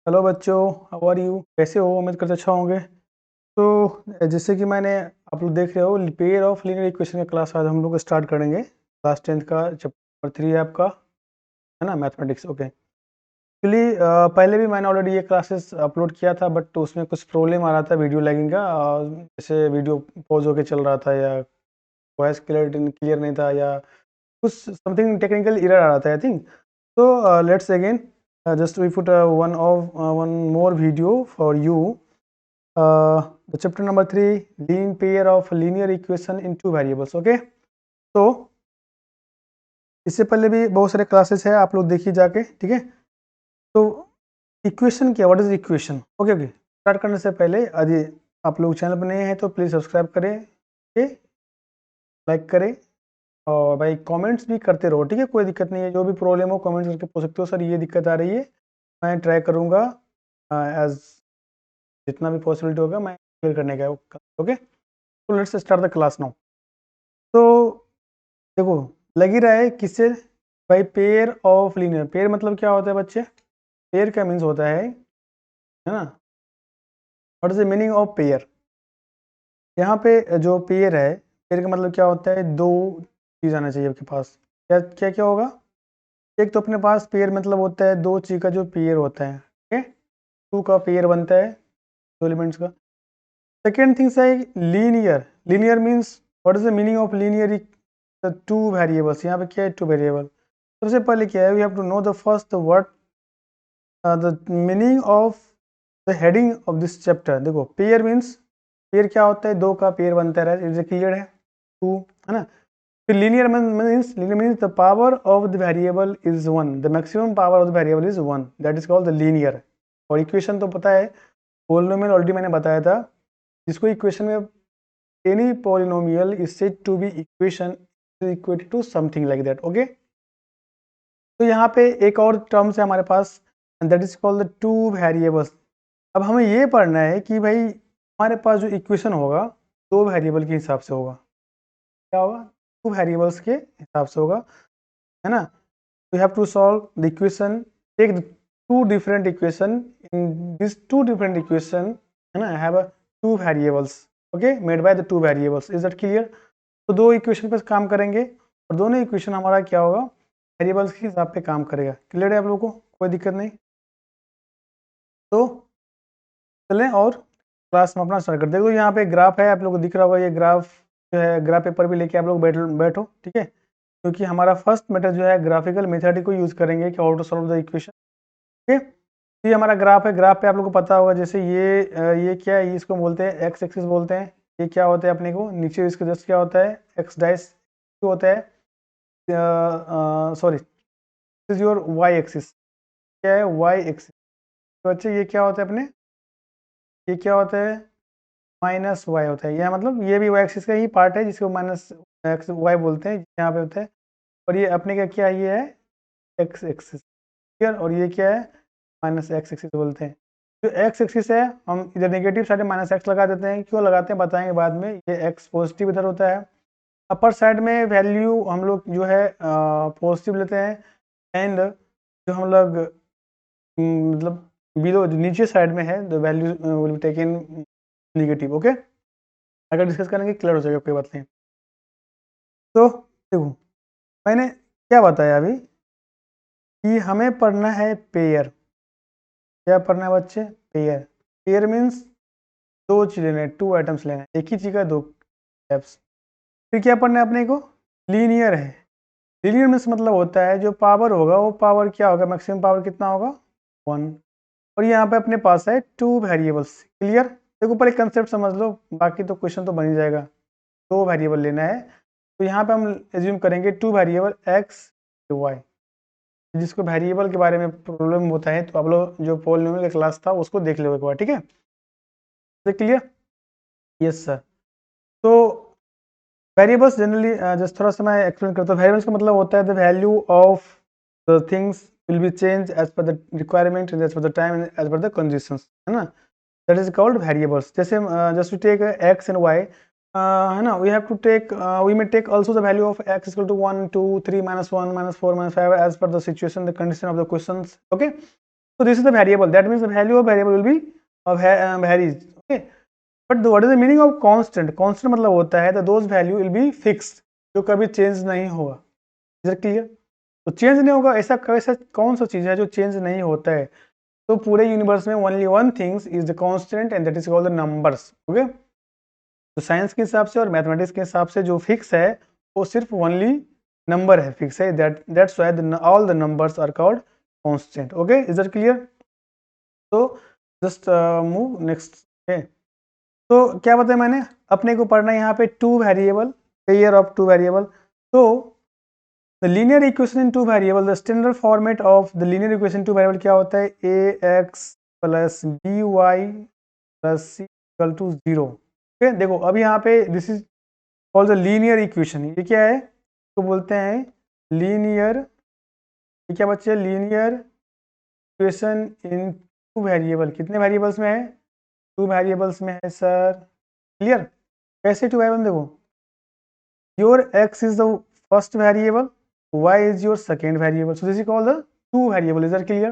Hello बच्चों, how are you? कैसे हो? उम्मीद करते अच्छा होंगे। तो जैसे कि मैंने आप लोग देख रहे हो, पेयर ऑफ लीनियर इक्वेशन का क्लास आज हम लोग स्टार्ट करेंगे। क्लास 10th का चैप्टर 3 है आपका, है ना, मैथमेटिक्स। ओके, एक्चुअली पहले भी मैंने ऑलरेडी ये क्लासेस अपलोड किया था, बट उसमें कुछ प्रॉब्लम आ रहा था वीडियो लैगिंग का। जैसे वीडियो पॉज होके चल रहा था, या वॉइस क्लियर नहीं था, या कुछ समथिंग टेक्निकल एरर आ रहा था I think. So let's again just we put one more video for you. The chapter number 3, lean pair of linear equation in two variables. Okay, तो इससे पहले भी बहुत सारे क्लासेस है, आप लोग देखिए जाके, ठीक है। तो इक्वेशन क्या, what is equation? Okay okay, start करने से पहले यदि आप लोग चैनल पर नए हैं तो प्लीज़ सब्सक्राइब करें, ओके, लाइक करें, और भाई कमेंट्स भी करते रहो, ठीक है। कोई दिक्कत नहीं है, जो भी प्रॉब्लम हो कमेंट्स करके पूछ सकते हो, सर ये दिक्कत आ रही है, मैं ट्राई करूँगा एज जितना भी पॉसिबिलिटी होगा मैं क्लियर करने का। ओके, तो let's start the class now. तो देखो, लग ही रहा है किससे भाई, पेयर ऑफ लीनियर। पेयर मतलब क्या होता है बच्चे? पेयर का मीन्स होता है ना, what is the meaning of pair? यहाँ पे जो पेयर है, पेयर का मतलब क्या होता है? दो चीज़ आना चाहिए आपके पास। क्या क्या क्या होगा? एक तो अपने पास पेयर मतलब होता है दो चीज़ का जो पेयर होता है, ठीक है। टू का पेयर बनता है, दो एलिमेंट्स का। सेकेंड थिंग्स है linear. Linear means what is the meaning of linear? Two variables. यहाँ पे क्या है? Two variable. सबसे पहले क्या है, we have to know the first word, the meaning of the heading of this chapter. देखो, पेयर मीन्स, पेयर क्या होता है? दो का पेयर बनता है, इज क्लियर है, टू, है ना। फिर linear means the power of the variable is one, the maximum power of the variable is one, that is called the linear. और इक्वेशन तो पता है, पोलिनोमियल ऑलरेडी मैंने बताया था, जिसको इक्वेशन में any polynomial is said to be equation is equated to something like that. Okay, तो यहाँ पे एक और टर्म्स है हमारे पास, that is called the two variables. अब हमें ये पढ़ना है कि भाई हमारे पास जो इक्वेशन होगा दो वेरिएबल के हिसाब से होगा। क्या होगा? टू वेरिएबल्स के हिसाब से होगा, है ना। We have to solve the equation, take the two different equation, in this two different equation, है ना, have a two variables, okay, made by the two variables. Is that clear? तो दो इक्वेशन पे काम करेंगे, और दोनों इक्वेशन हमारा क्या होगा? वेरिएबल्स के हिसाब पे काम करेगा। क्लियर है आप लोगों को? कोई दिक्कत नहीं। तो चलें और क्लास में अपना स्टार्ट करते हैं। तो यहाँ पे ग्राफ है, आप लोगों को दिख रहा होगा, ये ग्राफ जो है, ग्राफ पेपर भी लेके आप लोग बैठो, ठीक है। क्योंकि हमारा फर्स्ट मेथड जो है ग्राफिकल मेथड को यूज़ करेंगे कि how to solve the equation, ठीक है। तो ये हमारा ग्राफ है, ग्राफ पे आप लोगों को पता होगा, जैसे ये क्या है, इसको बोलते हैं एक्स एक्सिस बोलते हैं। ये क्या होता है अपने को, नीचे इसके जस्ट क्या होता है, एक्स डाइस होता है, sorry, is your Y axis. क्या है? Y axis. तो बच्चे ये क्या होता है अपने, ये क्या होता है? माइनस वाई होता है। यह मतलब ये भी वाई एक्सिस का ही पार्ट है, जिसको माइनस एक्स वाई बोलते हैं, यहाँ पे होता है। और ये अपने का क्या, ये है एक्स एक्सिस, क्लियर। और ये क्या है? माइनस एक्स एक्सिस बोलते हैं। जो एक्स एक्सिस है, हम इधर नेगेटिव साइड में माइनस एक्स लगा देते हैं। क्यों लगाते हैं बताएंगे बाद में। ये एक्स पॉजिटिव इधर होता है। अपर साइड में वैल्यू हम लोग जो है पॉजिटिव लेते हैं, एंड जो हम लोग मतलब बिलो नीचे साइड में है, the value will be taken negative. Okay, अगर डिस्कस करेंगे क्लियर हो जाएगा, कोई बात नहीं। तो देखो, मैंने क्या बताया अभी कि हमें पढ़ना है पेयर। क्या पढ़ना है बच्चे? पेयर। पेयर मीन्स दो चीज़ लेना है, टू आइटम्स लेना है, एक ही चीज़ का दो स्टेप्स। फिर क्या पढ़ना है अपने को? लीनियर है। लीनियर मीन्स मतलब होता है जो पावर होगा, वो पावर क्या होगा, मैक्सिमम पावर कितना होगा? वन। और यहाँ पे अपने पास है टू वेरिएबल्स। क्लियर? देखो, ऊपर एक कंसेप्ट समझ लो, बाकी तो क्वेश्चन तो बन ही जाएगा। दो वेरिएबल लेना है, तो यहाँ पे हम एज्यूम करेंगे टू वेरिएबल एक्स वाई। जिसको वेरिएबल के बारे में प्रॉब्लम होता है, तो आप लोग जो पॉलिनोमियल का क्लास था उसको देख लो एक बार, ठीक है। क्लियर? Yes sir. तो वेरिएबल्स जनरली जस्ट थोड़ा सा मैं एक्सप्लेन करता हूँ। वेरिएबल्स का मतलब होता है the value of the things will be change as per the requirement, as per the time, as per the conditions, है ना। That is called variables. जैसे just to take x and y, है ना, we have to take, we may take also the value of x equal to 1 2 3 -1 -4 -5 as per the situation, the condition of the questions. Okay, So this is the variable. That means the value of variable will be varies. Okay. But what is the meaning of constant? Constant मतलब होता है that those value will be fixed, जो कभी change नहीं होगा. Is that clear? तो change नहीं होगा, ऐसा कैसा कौन सा चीज है जो चेंज नहीं होता है? तो पूरे यूनिवर्स में only one things is the constant and that is called the numbers. Okay. तो साइंस के हिसाब से और मैथमेटिक्स के हिसाब से जो फिक्स है वो सिर्फ ओनली नंबर है, फिक्स है. That's why all the numbers are called constant. Okay. Is that clear? तो जस्ट मूव नेक्स्ट. ओके. तो क्या बताया मैंने, अपने को पढ़ना है यहाँ पे two variable, pair of two variable. तो the linear equation in two variable, the standard format of the linear equation two variable क्या होता है? A x plus B Y plus C equal to 0. Okay. देखो अब यहाँ पे this is called the linear equation. ये क्या है? तो बोलते हैं लीनियर, ये क्या बच्चे? Linear equation in two variable. कितने वेरिएबल्स में है? टू वेरिएबल्स में है सर. क्लियर? कैसे टू वेरिएबल? देखो, your x is the first variable, y is your second variable, so this is called the two variable. Is that clear?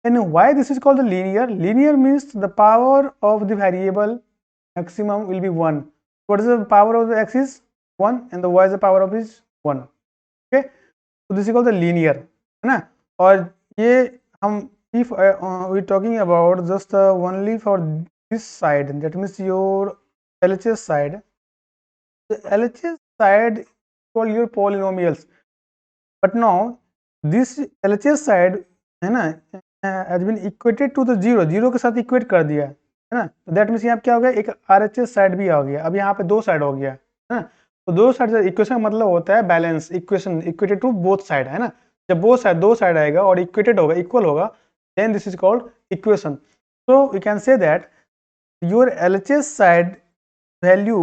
And why this is called the linear? Linear means the power of the variable maximum will be 1. What is the power of the x is 1 and the y is the power of is 1. Okay, so this is called the linear, है ना. और ये हम if we talking about just only for this side, that means your LHS side, the LHS side called your polynomials. But now this LHS side है ना has been equated to the zero, zero के साथ equate कर दिया है ना. तो that means यहाँ क्या हो गया? एक RHS साइड भी आ गया. अब यहाँ पे दो साइड हो गया है ना. तो दो साइड से इक्वेशन का मतलब होता है balance equation, equated to both side, है ना. जब बोथ साइड, दो साइड आएगा और इक्वेटेड होगा, इक्वल होगा, then this is called equation. So we can say that your LHS side value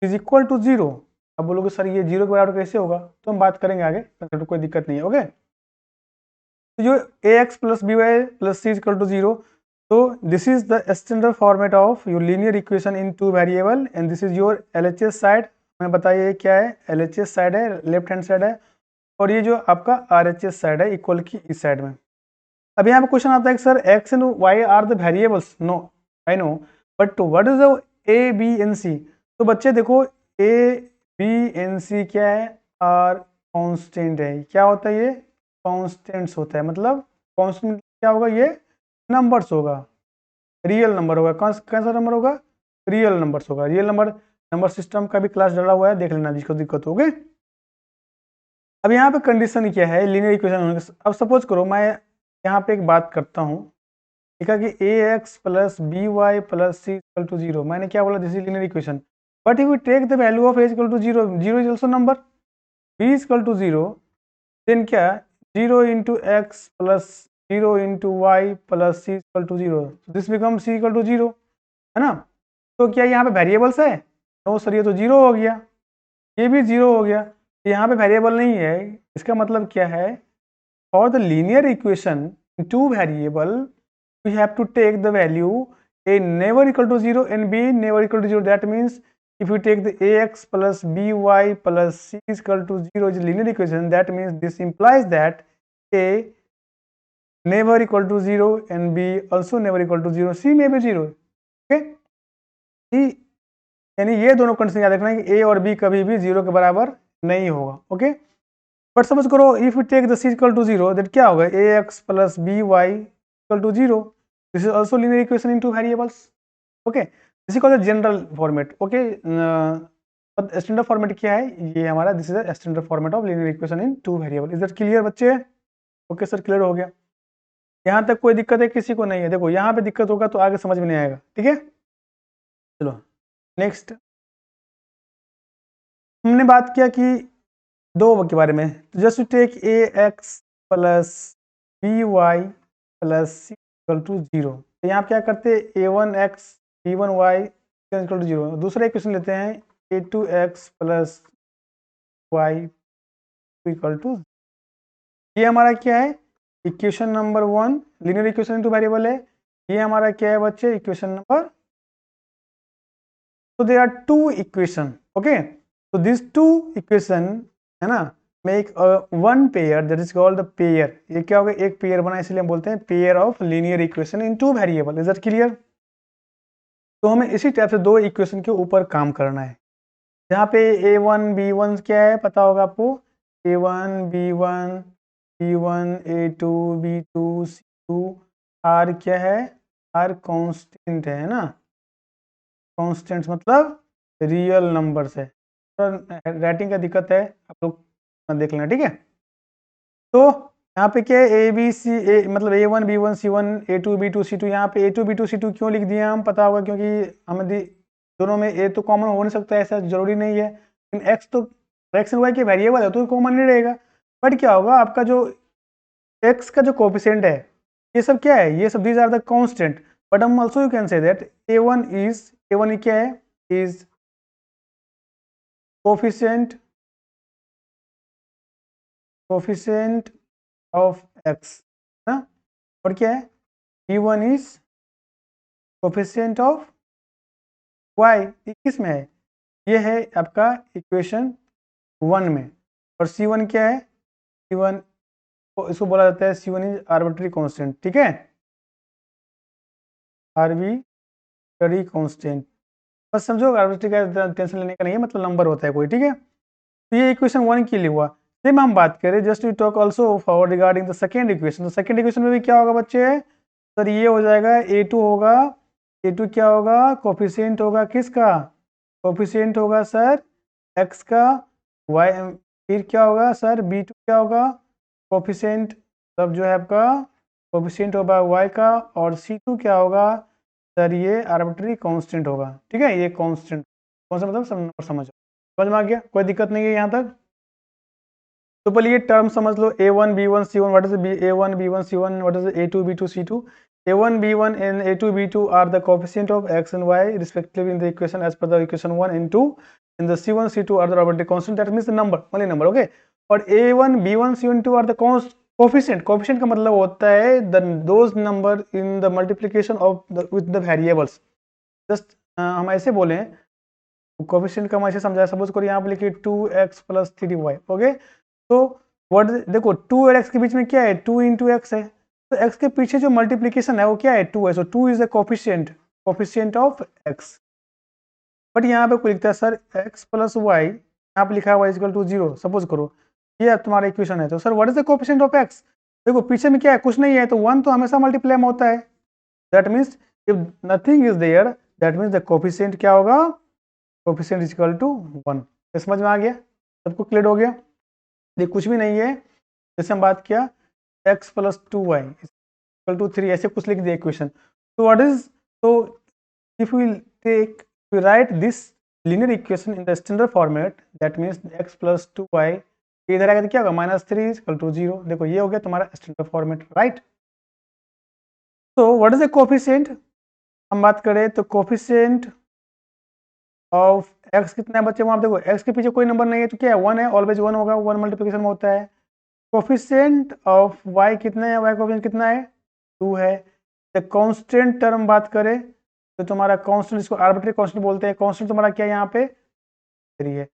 is equal to 0. अब बोलोगे सर ये 0 के बराबर कैसे होगा? तो हम बात करेंगे आगे, तो कोई दिक्कत नहीं है. ओके. तो जो ax plus B Y plus C equal to 0, तो this is the standard format of your linear equation in two variable and this is your LHS side. हमें बताइए क्या है? LHS साइड है, लेफ्ट हैंड साइड है, और ये जो आपका RHS साइड है इक्वल की इस साइड में. अब यहाँ पे क्वेश्चन आता है कि sir x and y are the variables. No, I know, but what is the a b and c? तो बच्चे देखो, a b and c क्या है? आर कांस्टेंट है. क्या होता है ये? कांस्टेंट्स होता है. मतलब कांस्टेंट क्या होगा? ये नंबर्स होगा, रियल नंबर होगा. कौन सा नंबर होगा? रियल नंबर्स होगा. रियल नंबर, नंबर सिस्टम का भी क्लास डला हुआ है, देख लेना जिसको दिक्कत होगी. अब यहाँ पे कंडीशन क्या है लीनियर इक्वेशन होने का? अब सपोज करो मैं यहाँ पे एक बात करता हूँ, ठीक है, कि ax plus B Y plus C equal to 0. मैंने क्या बोला? This is linear equation. But if you take the value of a equal to 0, 0 is also number, b equal to 0, then क्या? 0 into x plus 0 into y plus C equal to 0. This become c equal to 0, है ना. तो क्या यहाँ पे variables है? No sir, ये तो 0 हो गया, ये भी 0 हो गया. यहाँ पे वेरिएबल नहीं है. इसका मतलब क्या है? For the linear equation two variable we have to take the value a never equal to 0 and b never equal to 0. That means if you take the ax plus by plus c is equal to 0 is a linear equation, that means this implies that a never equal to 0 and b also never equal to 0, c may be 0. okay, c यानी ये दोनों condition याद रखना है कि a और b कभी भी 0 के बराबर नहीं होगा. ओके. बट समझ करो if you take the c equal to 0, that क्या होगा? ax plus by equal to 0. This is also linear equation in two variables. Okay, this is called the general format. Okay, standard format क्या है? ये हमारा this is the standard format of linear equation in two variable. Is that clear बच्चे? Okay sir, clear हो गया. यहाँ तक कोई दिक्कत है? किसी को नहीं है? देखो यहाँ पे दिक्कत होगा तो आगे समझ में नहीं आएगा. ठीक है, चलो नेक्स्ट. हमने बात किया कि दो के बारे में. Just take a x plus B Y plus C equal to 0. तो यहाँ क्या करते हैं? a1x b1y equal to 0. दूसरा इक्वेशन लेते हैं a2x plus y equal to. ये हमारा क्या है? Equation number 1, linear equation in two variable है. ये हमारा क्या है बच्चे? Equation number. तो there are two equation. Okay, तो दिस टू इक्वेशन है ना make one pair that is called the pair, ये क्या होगा, एक पेयर बना, इसलिए हम बोलते हैं pair of linear equation in two variable. Is that clear? तो हमें इसी टाइप से दो इक्वेशन के ऊपर काम करना है। जहाँ पे a1 b1 क्या है पता होगा आपको, a1 b1 b1 a2 b2 c2 r क्या है, r कांस्टेंट है ना, कांस्टेंट मतलब रियल नंबर्स है। तो राइटिंग का दिक्कत है, आप लोग देख लेना, ठीक है। तो यहाँ पे क्या है, ए बी सी ए मतलब a1 b1 c1 a2 b2 c2, यहाँ पे a2 b2 c2 क्यों लिख दिया हम पता होगा, क्योंकि हमें दोनों में ए तो कॉमन हो नहीं सकता, ऐसा जरूरी नहीं है, लेकिन एक्स तो एक्स एंड वाई के वेरिएबल है तो कॉमन नहीं रहेगा। बट क्या होगा, आपका जो एक्स का जो कोफिशिएंट है ये सब क्या है, ये सब these are the constant. But हम also you can say that a1 क्या है, इज कोफिशिएंट ऑफ एक्स ना, और क्या है b1 is coefficient of Y, किस में है, ये है आपका इक्वेशन 1 में। और c1 क्या है, c1 इसको बोला जाता है c1 इज आर्बिट्री कांस्टेंट, ठीक है, आर्बिट्री कांस्टेंट, बस समझो आर्बिट्री का टेंशन लेने का नहीं है, मतलब नंबर होता है कोई, ठीक है। तो ये इक्वेशन 1 के लिए हुआ। सेम हम बात करें, just we talk also for regarding the second equation. तो सेकेंड इक्वेशन में भी क्या होगा बच्चे, सर ये हो जाएगा a2 होगा, a2 क्या होगा, कोफिशिएंट होगा किसका, कोफिशिएंट होगा सर x का, y फिर क्या होगा सर b2 क्या होगा, कोफिशिएंट सब जो है आपका कोफिशिएंट होगा y का, और c2 क्या होगा सर ये आर्बिट्री कांस्टेंट होगा, ठीक है, ये कांस्टेंट कौन सा मतलब समझ में आ गया, कोई दिक्कत नहीं है यहाँ तक। तो पहले ये टर्म समझ लो, a1 b1 c1 what is a1 b1 c1 what is a2 b2 c2, a1 b1 and a2 b2 are the coefficient of x and y respectively in the equation as per the equation 1 and 2, and the c1 c2 are the arbitrary constant, that means the number only number, okay। और a1 b1 c1 2 are the coefficient का मतलब होता है those number in the multiplication of with the variables। Just हम ऐसे बोले coefficient का हम ऐसे समझाया, सपोज करो यहाँ पे लिखिए 2x + 3y, ओके। तो व्हाट देखो 2 और x के बीच में क्या है, 2 × x है, तो x के पीछे जो मल्टीप्लिकेशन है वो क्या है, 2 है, सो 2 is the coefficient of x। But यहाँ पे कोई लिखता है सर x + y, यहाँ पे लिखा है y = 0, सपोज करो ये तुम्हारा इक्वेशन है, तो sir what is the coefficient of x, देखो पीछे में क्या है, कुछ नहीं है, तो 1 तो हमेशा मल्टीप्लाई में होता है, that means if nothing is there that means the coefficient क्या होगा, कोफिशिएंट इज इक्वल टू 1। समझ में आ गया, सबको क्लियर हो गया, ये कुछ भी नहीं है, जैसे हम बात किया x + 2y = 3, ऐसे कुछ लिख दिया इक्वेशन। तो व्हाट इज, तो if we write this linear equation in the standard format, that means x + 2y इधर आएगा तो क्या होगा, -3 = 0, देखो ये हो गया तुम्हारा स्टैंडर्ड फॉर्मेट, राइट। तो व्हाट इज द कोफिशिएंट, हम बात करें तो कोफिशिएंट ऑफ x कितना है बच्चे, वहां देखो x के पीछे कोई नंबर नहीं है तो क्या है, 1 है, ऑलवेज 1 होगा, 1 मल्टीप्लिकेशन में होता है। कोफिशिएंट ऑफ y कितना है, y कोफिशिएंट कितना है, 2 है। द कांस्टेंट टर्म बात करें तो तुम्हारा कांस्टेंट, इसको आर्बिट्री कांस्टेंट बोलते हैं, कांस्टेंट तुम्हारा क्या है यहाँ पे 3 है।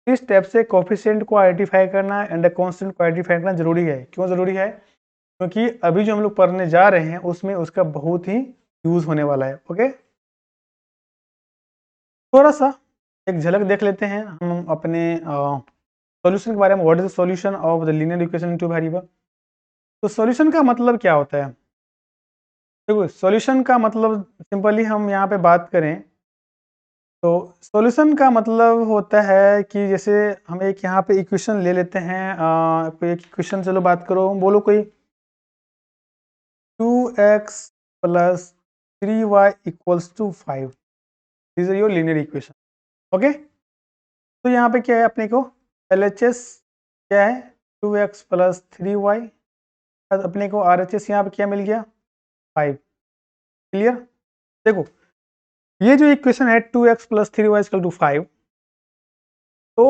इस स्टेप से कोफिशिएंट को आइडेंटिफाई करना एंड द कांस्टेंट को आइडेंटिफाई करना जरूरी है। क्यों जरूरी है, क्योंकि अभी जो हम लोग पढ़ने जा रहे हैं उसमें उसका बहुत ही यूज होने वाला है, ओके। थोड़ा सा एक झलक देख लेते हैं हम अपने सॉल्यूशन के बारे में। What is the solution of the linear equation in two variable. तो सॉल्यूशन का मतलब क्या होता है, देखो सॉल्यूशन का मतलब सिंपली हम यहाँ पे बात करें तो सॉल्यूशन का मतलब होता है कि जैसे हम एक यहाँ पे इक्वेशन ले लेते हैं, कोई एक इक्वेशन, चलो बात करो, बोलो कोई 2x + 3y = 5, this is your linear equation, okay. तो यहाँ पे क्या है अपने को LHS क्या है 2x + 3y, अपने को RHS यहाँ पे क्या मिल गया 5, क्लियर। देखो ये जो इक्वेशन है 2x + 3y = 5, तो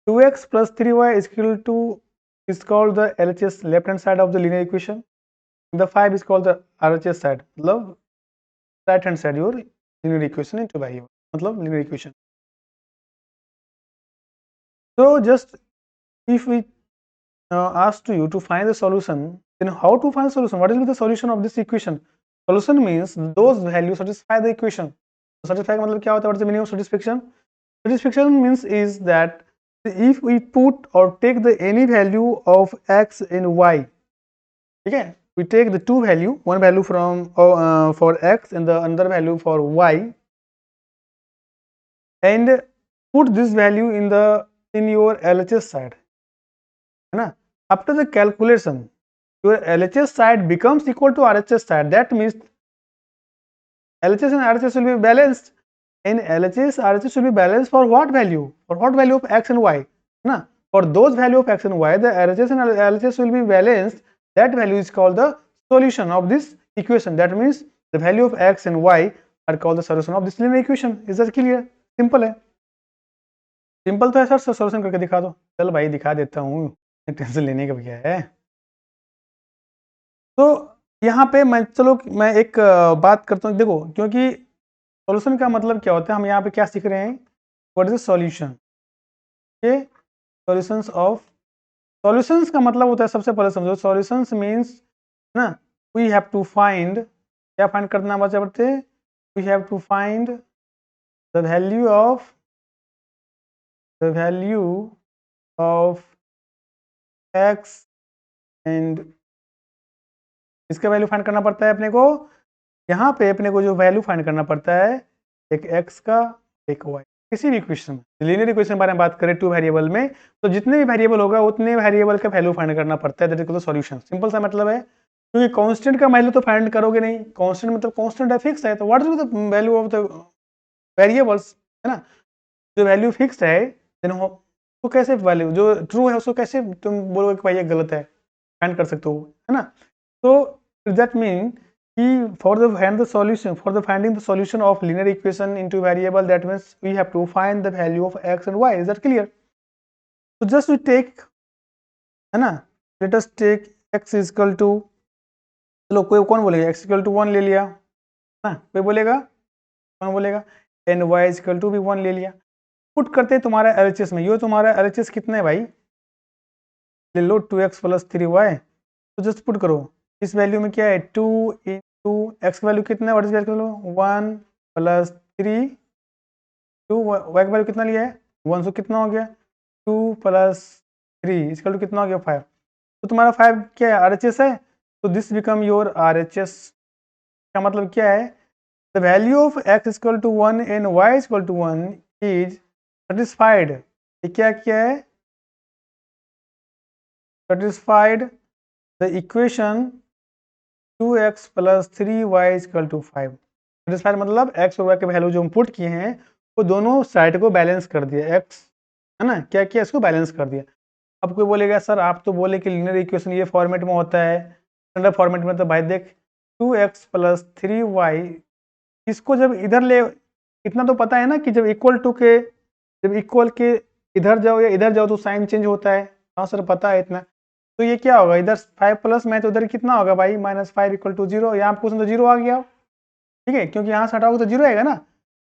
2x + 3y is called the LHS left hand side of the linear equation, the 5 is called the RHS side, मतलब right hand side your linear equation into variable, मतलब linear equation। So just if we asked you to find the solution, then how to find solution? What is the solution of this equation? Solution means those values satisfy the equation. Satisfy का मतलब क्या होता है? What is the meaning of satisfaction? Satisfaction means is that if we put or take the any value of x and y, ठीक है, we take the two value, one value from for x and the another value for y, and put this value in your LHS side, है ना? After the calculation, your LHS side becomes equal to RHS side. That means LHS and RHS will be balanced. And LHS RHS will be balanced for what value? For what value of x and y? Na? For those value of x and y, the RHS and LHS will be balanced. That value is called the solution of this equation. That means the value of x and y are called the solution of this linear equation. Is that clear? Simple है. Simple तो है sir, solution करके दिखा दो. चल भाई दिखा देता हूँ, टेंशन लेने का क्या है. तो यहाँ पे मैं एक बात करता हूँ. देखो, क्योंकि सॉल्यूशन का मतलब क्या होता है, हम यहाँ पे क्या सीख रहे हैं, व्हाट इज द सॉल्यूशन. ये सॉल्यूशंस का मतलब होता है, सबसे पहले समझो, सॉल्यूशंस मींस ना, वी हैव टू फाइंड, क्या फाइंड करना बच्चे बच्चे, we have to find the value of x and, इसका वैल्यू फाइंड करना पड़ता है अपने को. यहाँ पे अपने को जो वैल्यू फाइंड करना पड़ता है, एक x का एक y, किसी भी इक्वेशन में, लीनियर इक्वेशन के बारे में बात करें टू वेरिएबल में, तो जितने भी वेरिएबल होगा उतने वेरिएबल का वैल्यू फाइंड करना पड़ता है. That is called solution. Simple सा मतलब है, क्योंकि कांस्टेंट का वैल्यू तो फाइंड करोगे नहीं. कांस्टेंट मतलब कांस्टेंट है, फिक्स है, तो what is the value of the variables, है ना. जो वैल्यू फिक्स है, देन तो कैसे वैल्यू जो ट्रू है उसको कैसे तुम बोलोगे कि भाई ये गलत है, फाइंड कर सकते हो, है ना. तो that mean for finding the solution of linear equation into variable, that means we have to find the value of x and y. Is that clear? So just we take, है ना, let us take x is equal to, चलो कोई कौन बोलेगा, x equal to 1 ले लिया ना, कोई बोलेगा, कौन बोलेगा, and y is equal to भी 1 ले लिया. पुट करते हैं तुम्हारा LHS में. ये तुम्हारा LHS कितना है भाई, ले लो 2x प्लस 3y. तो जस्ट पुट करो, इस वैल्यू में क्या है, 2 इंटू एक्स का वैल्यू कितना है, what is value, 1 plus 3, 2, y का वैल्यू कितना लिया है 1, सो कितना हो गया 2 प्लस 3 इसका कितना हो गया 5. तो तुम्हारा 5 क्या है, RHS है. तो दिस बिकम योर RHS. का मतलब क्या है, the value of x equal to 1 and y equal to 1 is satisfied. ये क्या है, satisfied the equation 2x plus 3y equal to 5. Satisfied मतलब x और y के वैल्यू जो हम पुट किए हैं वो दोनों साइड को बैलेंस कर दिया. x है ना, क्या किया, इसको बैलेंस कर दिया. अब कोई बोलेगा सर आप तो बोले कि लिनियर इक्वेशन ये फॉर्मेट में होता है, स्टैंडर्ड फॉर्मेट में. तो भाई देख 2x प्लस 3y, इसको जब इधर ले, इतना तो पता है ना कि जब इक्वल के इधर जाओ या इधर जाओ तो साइन चेंज होता है. हाँ सर पता है इतना. तो ये क्या होगा, इधर 5 प्लस में तो उधर कितना होगा भाई, -5 इक्वल टू 0. यहाँ क्वेश्चन तो 0 आ गया, ठीक है, क्योंकि यहाँ से हटाओगे तो 0 आएगा ना.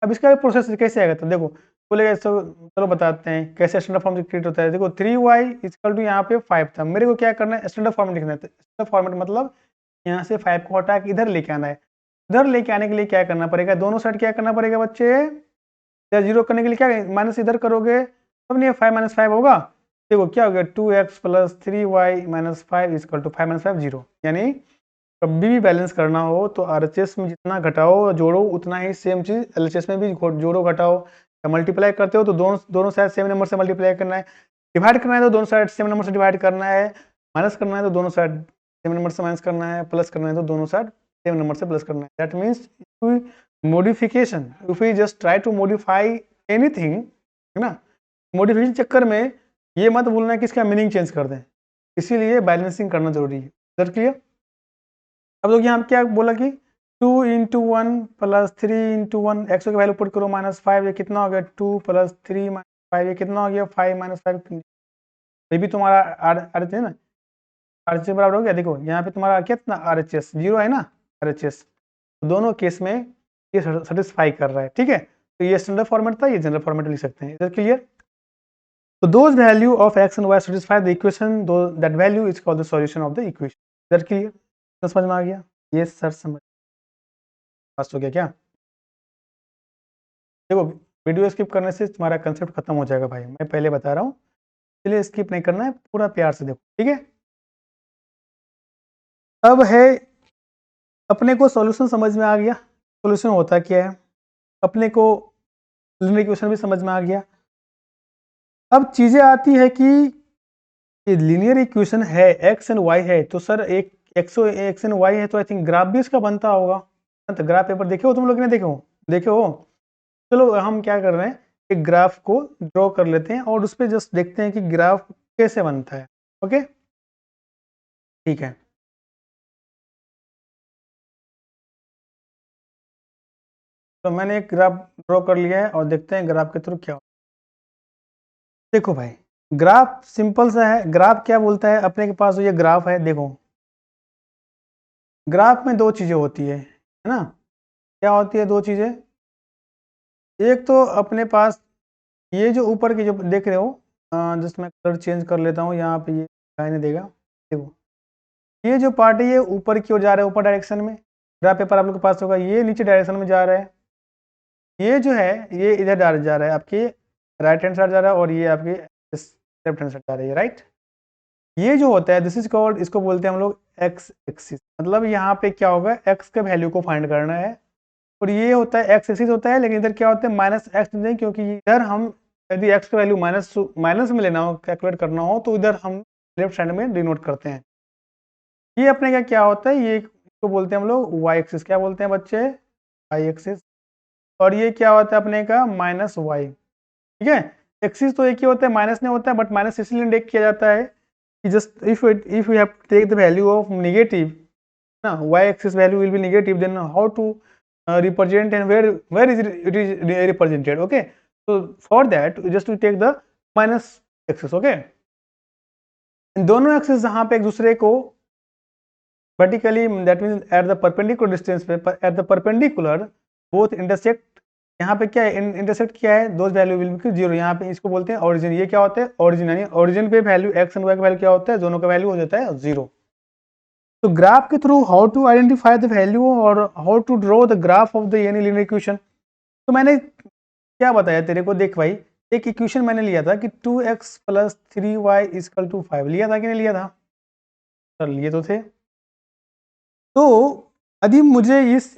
अब इसका प्रोसेस कैसे आएगा, तो देखो बोलेगा चलो बताते हैं कैसे स्टैंडर्ड फॉर्म क्रिएट होता है. देखो 3y इक्वल टू यहाँ पे 5 था, मेरे को क्या करना है, स्टैंडर्ड फॉर्मेट लिखना है. स्टैंडर्ड फॉर्मेट मतलब यहाँ से 5 को हटा के इधर लेके आना है. इधर लेके आने के लिए क्या करना पड़ेगा, दोनों साइड क्या करना पड़ेगा बच्चे, या 0 करने के लिए क्या माइनस इधर करोगे तब नहीं 5 - 5 होगा. देखो क्या हो गया, 2x plus 3y minus 5 equal to 5 - 5 0. यानी कभी भी बैलेंस करना हो तो RHS में जितना घटाओ जोड़ो उतना ही सेम चीज LHS में भी जोड़ो घटाओ. मल्टीप्लाई करते हो तो दोनों साइड सेम नंबर से मल्टीप्लाई करना है. डिवाइड करना है तो दोनों साइड सेम नंबर से डिवाइड करना है. माइनस करना है तो दोनों साइड सेम नंबर से माइनस करना है. प्लस करना है तो दोनों साइड सेम नंबर से प्लस करना है. That means modification, if we just try to modify anything, है ना, मॉडिफिकेशन चक्कर में ये मत बोलना है कि इसका मीनिंग चेंज कर दें. इसीलिए बैलेंसिंग करना जरूरी है. That clear. अब लोग यहाँ क्या बोला कि 2 इंटू 1 प्लस 3 इंटू 1, एक्स की वैल्यू पुट करो -5, ये कितना हो गया 2 प्लस 3 -5, ये कितना हो गया 5 - 5. ये भी तुम्हारा RHS है ना, RHS बराबर हो गया. देखो यहाँ पे तुम्हारा कितना RHS 0 है ना, RHS दोनों केस में ये सेटिस्फाई कर रहा है. ठीक है, तो ये स्टैंडर्ड फॉर्मेट था, ये जनरल फॉर्मेट लिख सकते हैं. इधर क्लियर. तो those value of x and y satisfy the equation, that value is called the solution of the equation. Sir clear, समझ में आ गया? ये सर समझ पास हो गया क्या? देखो, वीडियो स्किप करने से तुम्हारा कंसेप्ट खत्म हो जाएगा भाई, मैं पहले बता रहा हूँ, इसलिए स्किप नहीं करना है, पूरा प्यार से देखो, ठीक है? अब है, अपने को सॉल्यूशन समझ में आ गया, सॉल्यूशन होता क्या है, अपने को लीनियर इक्वेशन भी समझ में आ गया। अब चीजें आती है कि लीनियर इक्वेशन है, एक्स एंड वाई है, तो सर एक एक्स एंड वाई है, तो आई थिंक ग्राफ भी इसका बनता होगा। तो ग्राफ पेपर देखे हो तुम लोग ने? देखे हो? चलो हम क्या कर रहे हैं, एक ग्राफ को ड्रॉ कर लेते हैं और उस पर जस्ट देखते हैं कि ग्राफ कैसे बनता है। ओके, ठीक है। तो मैंने एक ग्राफ ड्रॉ कर लिया है और देखते हैं ग्राफ के थ्रू क्या होता है। देखो भाई, ग्राफ सिंपल सा है। ग्राफ क्या बोलता है, अपने के पास ये ग्राफ है, देखो ग्राफ में दो चीजें होती है ना? क्या होती है दो चीजें? एक तो अपने पास ये जो ऊपर की जो देख रहे हो, जस्ट मैं कलर चेंज कर लेता हूँ, यहाँ पे ये दिखाई नहीं देगा। देखो, ये जो पार्ट है ये ऊपर की ओर जा रहा है, ऊपर डायरेक्शन में। ग्राफ पेपर आप लोग के पास होगा, ये नीचे डायरेक्शन में जा रहा है। ये जो है ये इधर जा रहा है, आपके राइट हैंड साइड जा रहा है, और ये आपके लेफ्ट हैंड साइड जा रही है, राइट। ये जो होता है दिस इज कॉल्ड, इसको बोलते हैं हम लोग एक्स एक्सिस। मतलब यहाँ पे क्या होगा, एक्स के वैल्यू को फाइंड करना है। और ये होता है एक्स एक्सिस होता है, लेकिन इधर क्या होता है माइनस एक्स नहीं, क्योंकि इधर हम यदि एक्स का वैल्यू माइनस में लेना हो, कैलकुलेट करना हो, तो इधर हम लेफ्ट साइड में डिनोट करते हैं। ये अपने का क्या होता है, ये इसको बोलते हैं हम लोग वाई एक्सिस। क्या बोलते हैं बच्चे? Y axis. और ये क्या होता है अपने का माइनस वाई, ठीक है। एक्सिस तो एक ही होता है, माइनस नहीं होता है, बट माइनस इसलिए इंडिकेट किया जाता है कि just if you have take the value of negative ना, y axis value will be negative, then how to represent and where is it is represented, okay? So for that just to take the minus axis, okay? इन दोनों axis जहां पे एक दूसरे को vertically, that means at the perpendicular distance पे, at the perpendicular both intersect, यहाँ पे क्या है इंटरसेक्ट क्या है, those value will be zero. यहाँ पे इसको बोलते हैं ओरिजिन। ये क्या होता है ओरिजिन, यानी ओरिजिन पे वैल्यू एक्स एंड वाई का वैल्यू क्या होता है, दोनों का वैल्यू हो जाता है जीरो। तो ग्राफ के through how to identify the value और how to draw the graph of the any linear equation. तो मैंने क्या बताया तेरे को, देख भाई, एक इक्वेशन मैंने लिया था कि 2x plus 3y is equal to 5, लिया था कि नहीं लिया था? सर लिए तो थे। तो यदि मुझे इस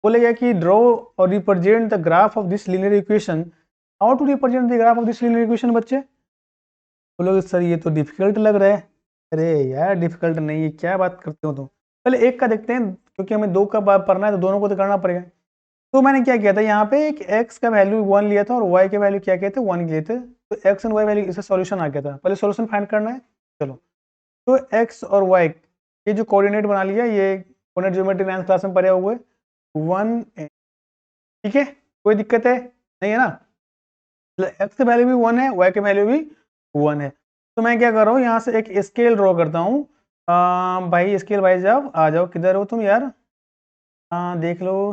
बोलेगा कि ड्रॉ और represent the graph of this linear equation, how to represent the graph of this linear equation बच्चे? बोलोगे सर ये तो डिफिकल्ट लग रहा है। अरे यार डिफिकल्ट नहीं है, क्या बात करते हो तुम। पहले एक का देखते हैं, क्योंकि हमें दो का पढ़ना है तो दोनों को तो करना पड़ेगा। तो मैंने क्या किया था, यहाँ पे एक x का वैल्यू 1 लिया था और y के वैल्यू क्या कहते 1 लिए थे। तो x एंड y वैल्यू, इसका सॉल्यूशन आ गया था। पहले सॉल्यूशन फाइंड करना है, चलो। तो x और y ये जो कोऑर्डिनेट बना लिया, ये कोऑर्डिनेट ज्योमेट्री 9th क्लास में पढ़े हुए 1, ठीक है, कोई दिक्कत है नहीं है ना? x का वैल्यू भी 1 है, y का वैल्यू भी 1 है। तो मैं क्या कर रहा हूँ, यहाँ से एक स्केल ड्रॉ करता हूँ। भाई स्केल भाई साहब आ जाओ, किधर हो तुम यार? देख लो,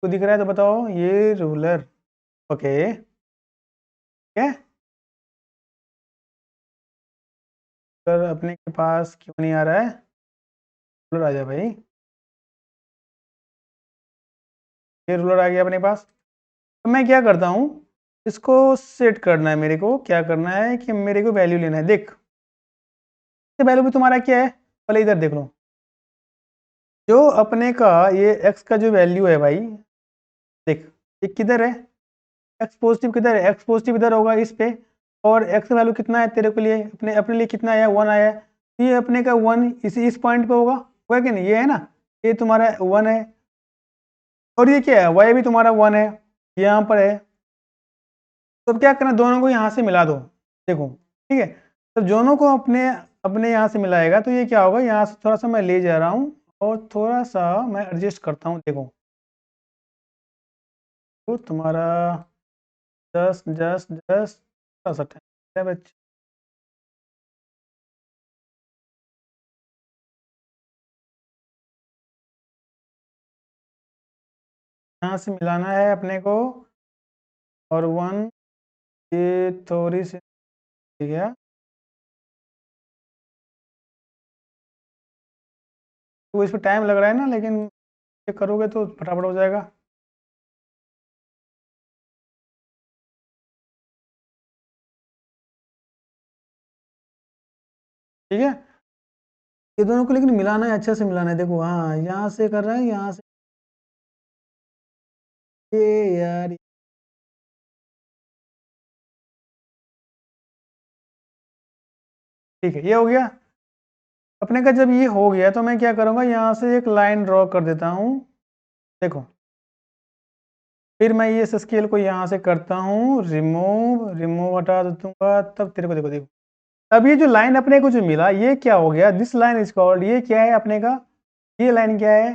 तो दिख रहा है तो बताओ, ये रूलर, ओके, क्या सर अपने के पास क्यों नहीं आ रहा है? रूलर आ जाए भाई, ये रूलर आ गया अपने पास। तो मैं क्या करता हूँ, इसको सेट करना है, मेरे को क्या करना है कि मेरे को वैल्यू लेना है। देख, वैल्यू भी तुम्हारा क्या है, पहले इधर देख लो। जो अपने का ये x का जो वैल्यू है भाई, देख ये किधर है, x पॉजिटिव किधर है, x पॉजिटिव इधर होगा इस पे। और x का वैल्यू कितना है तेरे को लिए, अपने अपने लिए कितना आया, 1 आया है। तो ये अपने का 1 इस पॉइंट पे होगा कि नहीं, ये है ना, ये तुम्हारा 1 है। और ये क्या है, y भी तुम्हारा 1 है, यहाँ पर है। तो अब क्या करना, दोनों को यहाँ से मिला दो, देखो, ठीक है। तो दोनों को अपने अपने यहाँ से मिलाएगा, तो ये क्या होगा, यहाँ से थोड़ा सा मैं ले जा रहा हूँ और थोड़ा सा मैं एडजस्ट करता हूँ, देखो। तो तुम्हारा जस्ट जस्ट जस्ट थोड़ा सा टाइम है बच्चे, यहाँ से मिलाना है अपने को। और 1, ये थोड़ी सी ठीक है, तो इस पर टाइम लग रहा है ना, लेकिन ये करोगे तो फटाफट हो जाएगा। ठीक है, ये दोनों को लेकिन मिलाना है, अच्छे से मिलाना है। देखो हाँ, यहाँ से कर रहा है, यहाँ से ये यार, ठीक है, ये हो गया अपने का। जब ये हो गया तो मैं क्या करूँगा, यहाँ से एक लाइन ड्रॉ कर देता हूँ। देखो, फिर मैं ये स्केल को यहाँ से करता हूँ रिमूव, रिमूव हटा दूंगा, तब तेरे को देखो देखो, अब ये जो लाइन अपने को जो मिला, ये क्या हो गया, दिस लाइन इज कॉल्ड, ये क्या है अपने का, ये लाइन क्या है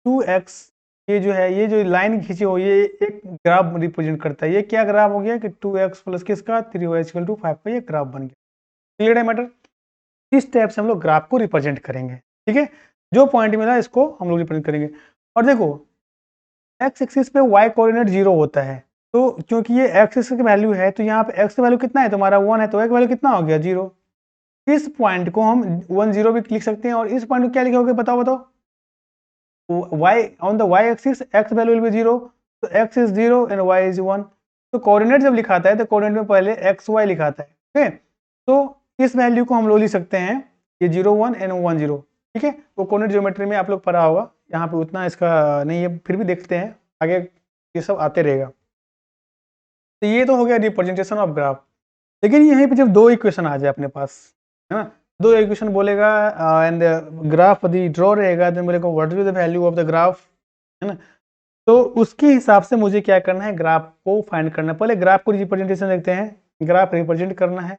2x। ये जो है, ये जो लाइन खींची हो, ये एक ग्राफ रिप्रेजेंट करता है। ये क्या ग्राफ हो गया कि 2x प्लस किसका 3y = 5 का ये ग्राफ बन गया। क्लियर है मैटर? इस टाइप से हम लोग ग्राफ को रिप्रेजेंट करेंगे। ठीक है, जो पॉइंट मिला इसको हम लोग रिप्रेजेंट करेंगे। और देखो, एक्स एक्सिस पे y कोऑर्डिनेट 0 होता है, तो क्योंकि ये एक्स एक्सिस की वैल्यू है, तो यहाँ पे x की वैल्यू कितना है तुम्हारा 1 है, तो y की वैल्यू कितना हो गया 0। इस पॉइंट को हम 1 0 भी लिख सकते हैं, और इस पॉइंट को क्या लिखोगे बताओ बताओ, y on the y axis x value will be 0, तो x is 0 and y is 1। तो कोऑर्डिनेट जब लिखाता है तो कोऑर्डिनेट में पहले x y लिखाता है। ठीक है, तो इस वैल्यू को हम लोग लिख सकते हैं, ये 0 1 and 1 0। ठीक है, वो कोऑर्डिनेट ज्योमेट्री में आप लोग पढ़ा होगा, यहाँ पे उतना इसका नहीं है, फिर भी देखते हैं आगे, ये सब आते रहेगा। तो ये तो हो गया रिप्रेजेंटेशन ऑफ ग्राफ। लेकिन यहीं पे जब दो इक्वेशन आ जाए अपने पास, है ना, दो इक्वेशन बोलेगा एंड ग्राफ दी ड्रॉ रहेगा, देन बोलेगा what is the value of the graph, है ना, तो उसके हिसाब से मुझे क्या करना है, ग्राफ को फाइंड करना है। पहले ग्राफ को रिप्रेजेंटेशन देखते हैं, ग्राफ रिप्रेजेंट करना है,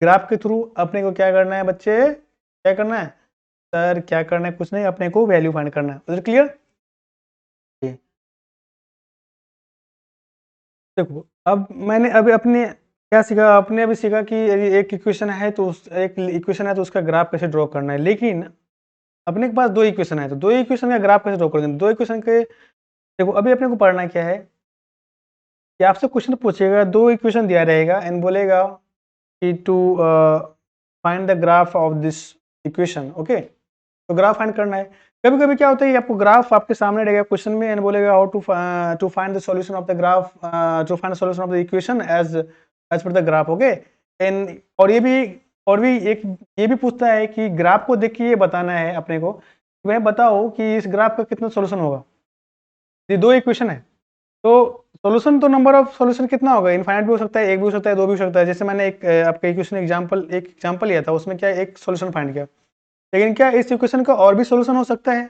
ग्राफ के थ्रू अपने को क्या करना है बच्चे, क्या करना है सर, क्या करना है, कुछ नहीं, अपने को वैल्यू फाइंड करना है। उधर क्लियर? देखो, अब मैंने अभी अपने क्या सीखा, आपने अभी सीखा कि यदि एक इक्वेशन है तो उस एक इक्वेशन है तो उसका ग्राफ कैसे ड्रॉ करना है। लेकिन अपने के पास दो इक्वेशन है, तो दो इक्वेशन का ग्राफ कैसे ड्रॉ कर देंगे, दो इक्वेशन के। देखो, अभी अपने को पढ़ना क्या है कि आपसे क्वेश्चन पूछेगा, दो इक्वेशन दिया रहेगा एंड बोलेगा कि to find the graph of this equation. Okay, तो ग्राफ फाइंड करना है। कभी कभी क्या होता है, आपको ग्राफ आपके सामने रहेगा क्वेश्चन में एंड बोलेगा how to find the solution of the graph, to find the solution of the equation as per the graph. Okay, and और भी एक ये भी पूछता है कि ग्राफ को देख के ये बताना है अपने को कि भाई बताओ कि इस ग्राफ का कितना सॉल्यूशन होगा। ये दो इक्वेशन है, तो सॉल्यूशन तो नंबर ऑफ सॉल्यूशन कितना होगा, इनफाइनाइट भी हो सकता है, एक भी हो सकता है, दो भी हो सकता है। जैसे मैंने एक आपका इक्वेशन एक एग्जांपल लिया था, उसमें क्या एक सॉल्यूशन फाइंड किया, लेकिन क्या इस इक्वेशन का और भी सॉल्यूशन हो सकता है,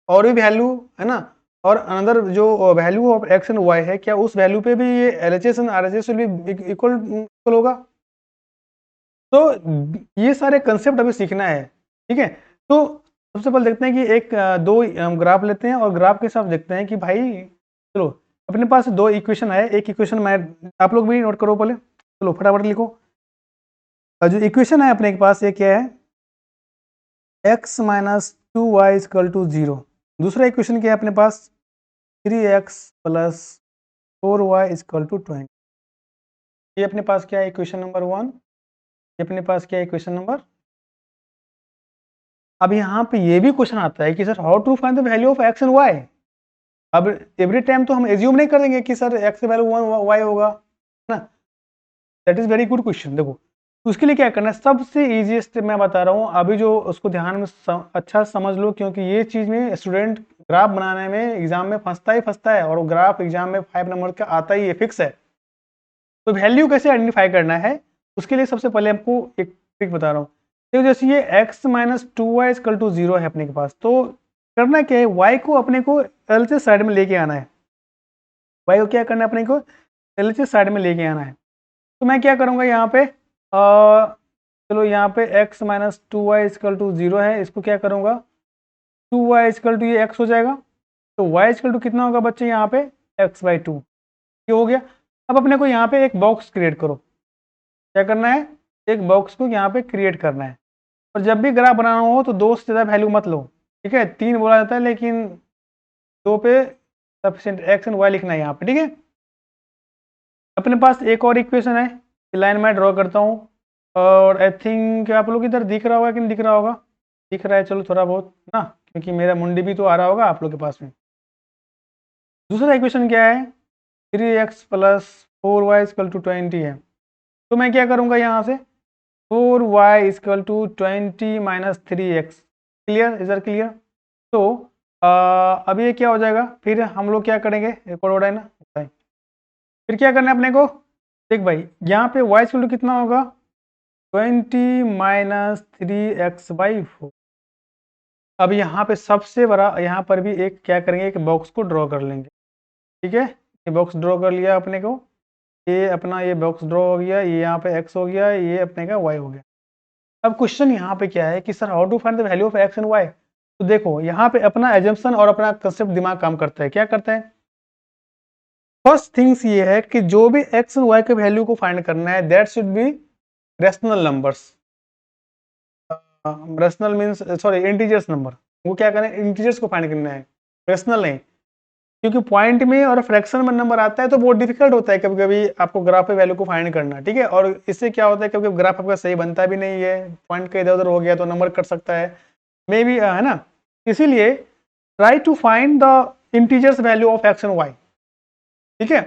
और भी वैल्यू, है ना, और अनदर जो value of x and y है, क्या उस वैल्यू पे भी ये LHS and RHS will be equal होगा। तो ये सारे कंसेप्ट अभी सीखना है। ठीक है, तो सबसे पहले देखते हैं कि दो ग्राफ लेते हैं और ग्राफ के हिसाब देखते हैं कि भाई चलो, अपने पास दो इक्वेशन है, एक इक्वेशन मैं, आप लोग भी नोट करो पहले, चलो फटाफट लिखो। जो इक्वेशन है अपने के पास, ये क्या है, x minus 2y equal to 0। दूसरा इक्वेशन क्या है अपने पास, 3x plus 4y equal to 20। ये अपने पास क्या है इक्वेशन नंबर 1, ये अपने पास क्या है इक्वेशन नंबर। अब यहाँ पे ये भी क्वेश्चन आता है कि sir how to find the value of x and y। अब एवरी टाइम तो हम एज्यूम नहीं कर देंगे कि सर x की वैल्यू 1 y होगा ना, that is very good question. देखो, तो उसके लिए क्या करना है, सबसे इजीएस्ट मैं बता रहा हूँ अभी, जो उसको ध्यान में अच्छा समझ लो, क्योंकि ये चीज़ में स्टूडेंट ग्राफ बनाने में एग्जाम में फंसता ही फंसता है, और ग्राफ एग्जाम में 5 नंबर का आता ही है, फिक्स है। तो वैल्यू कैसे आइडेंटिफाई करना है, उसके लिए सबसे पहले आपको एक ट्रिक बता रहा हूँ। तो जैसे ये x minus 2y equal to 0 है अपने के पास, तो करना क्या है, y को अपने को एलएचएस साइड में लेके आना है। y को क्या करना है, अपने को एलएचएस साइड में लेके आना है। तो मैं क्या करूँगा यहाँ पे, चलो यहाँ पे x minus 2y equal to 0 है, इसको क्या करूँगा, 2y इक्वल टू ये x हो जाएगा, तो y इक्वल टू कितना होगा बच्चे यहाँ पे x/2। ये हो गया। अब अपने को यहाँ पे एक बॉक्स क्रिएट करो, क्या करना है, एक बॉक्स को यहाँ पे क्रिएट करना है। और जब भी ग्राफ बनाना हो तो दो से ज़्यादा वैल्यू मत लो, ठीक है, तीन बोला जाता है, लेकिन दो पे सफिशिएंट एक्स एंड वाई लिखना है यहाँ पे। ठीक है, अपने पास एक और इक्वेशन है, लाइन मैं ड्रॉ करता हूँ, और आई थिंक आप लोग इधर दिख रहा होगा कि नहीं दिख रहा होगा, दिख रहा है, चलो थोड़ा बहुत ना, क्योंकि मेरा मुंडी भी तो आ रहा होगा आप लोग के पास में। दूसरा इक्वेशन क्या है, 3x plus 4y equal to 20 है। तो मैं क्या करूँगा यहाँ से, 4y equal to 20 minus 3x, clear, इधर क्लियर। तो अब ये क्या हो जाएगा, फिर हम लोग क्या करेंगे, एक और है ना, फिर क्या करना है अपने को, देख भाई यहाँ पे y इक्वल टू कितना होगा, 20 माइनस 3x/4। अब यहाँ पे सबसे बड़ा, यहाँ पर भी एक क्या करेंगे, एक बॉक्स को ड्रॉ कर लेंगे, ठीक है। ये बॉक्स ड्रॉ कर लिया अपने को, ये अपना ये बॉक्स ड्रॉ हो गया, ये यहाँ पे x हो गया, ये अपने का y हो गया। अब क्वेश्चन यहाँ पे क्या है कि sir how to find the value of x and y। तो देखो यहाँ पे अपना एजम्पशन और अपना कंसेप्ट दिमाग काम करता है, क्या करता है, फर्स्ट थिंग्स ये है कि जो भी x एंड y के वैल्यू को फाइंड करना है that should be rational numbers. Rational means sorry integers number, वो क्या करें, इंटीजर्स को फाइंड करना है, रेशनल नहीं। क्योंकि पॉइंट में और फ्रैक्शन में नंबर आता है तो बहुत डिफिकल्ट होता है कभी कभी आपको ग्राफ पे वैल्यू को फाइंड करना, ठीक है। और इससे क्या होता है कभी कभी ग्राफ आपका सही बनता भी नहीं है, पॉइंट का इधर उधर हो गया तो नंबर कट सकता है, मे बी, है ना। इसीलिए try to find the integers value of x and y, ठीक है।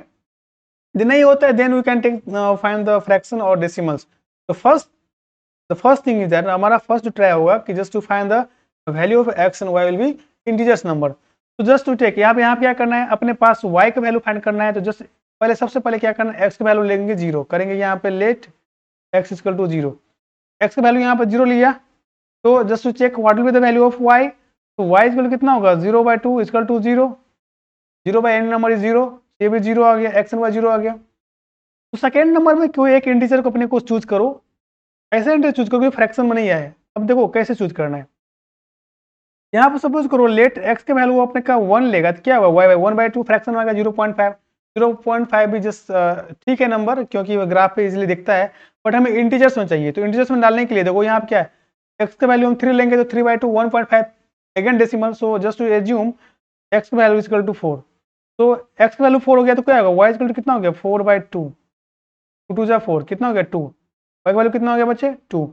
नहीं होता है then we can take find the fraction और डेसिमल्स। तो फर्स्ट थिंग इज दैट हमारा फर्स्ट ट्राई होगा कि just to find the value of x and y will be integers number. तो जस्ट टू टेक यहाँ क्या करना है, अपने पास y का वैल्यू फाइंड करना है। तो जस्ट पहले सबसे पहले क्या करना है, x का वैल्यू लेंगे 0 करेंगे, यहाँ पे let x equal to 0, x का वैल्यू यहाँ पे 0 लिया। तो just to check what will be the value of y। तो y इक्वल कितना होगा, 0/2 equal to 0, 0/n number is 0, ये भी 0 आ गया, x एंड y 0 आ गया। तो सेकेंड नंबर में कोई एक इंटीजर को अपने को चूज करो, ऐसे इंटीजर चूज करो फ्रैक्शन में नहीं आए। अब देखो कैसे चूज करना है, यहाँ पर सपोज करो लेट x के वैल्यू अपने का 1 लेगा तो क्या होगा, y 1/2 फ्रैक्शन आएगा 0.5, 0.5 भी जस्ट ठीक है नंबर, क्योंकि ग्राफ पे इजीली दिखता है, बट हमें इंटीजर्स में चाहिए। तो इंटीजर्स में डालने के लिए देखो यहाँ पे क्या है, x का वैल्यू हम 3 लेंगे तो 3/2 1.5 again decimal, so just to assume x का वैल्यू इक्वल टू 4। तो x का वैल्यू 4 हो गया तो क्या होगा, y इक्वल टू कितना हो गया, 4/2, 2 जा 4 कितना हो गया 2, y का वैल्यू कितना हो गया बच्चे 2।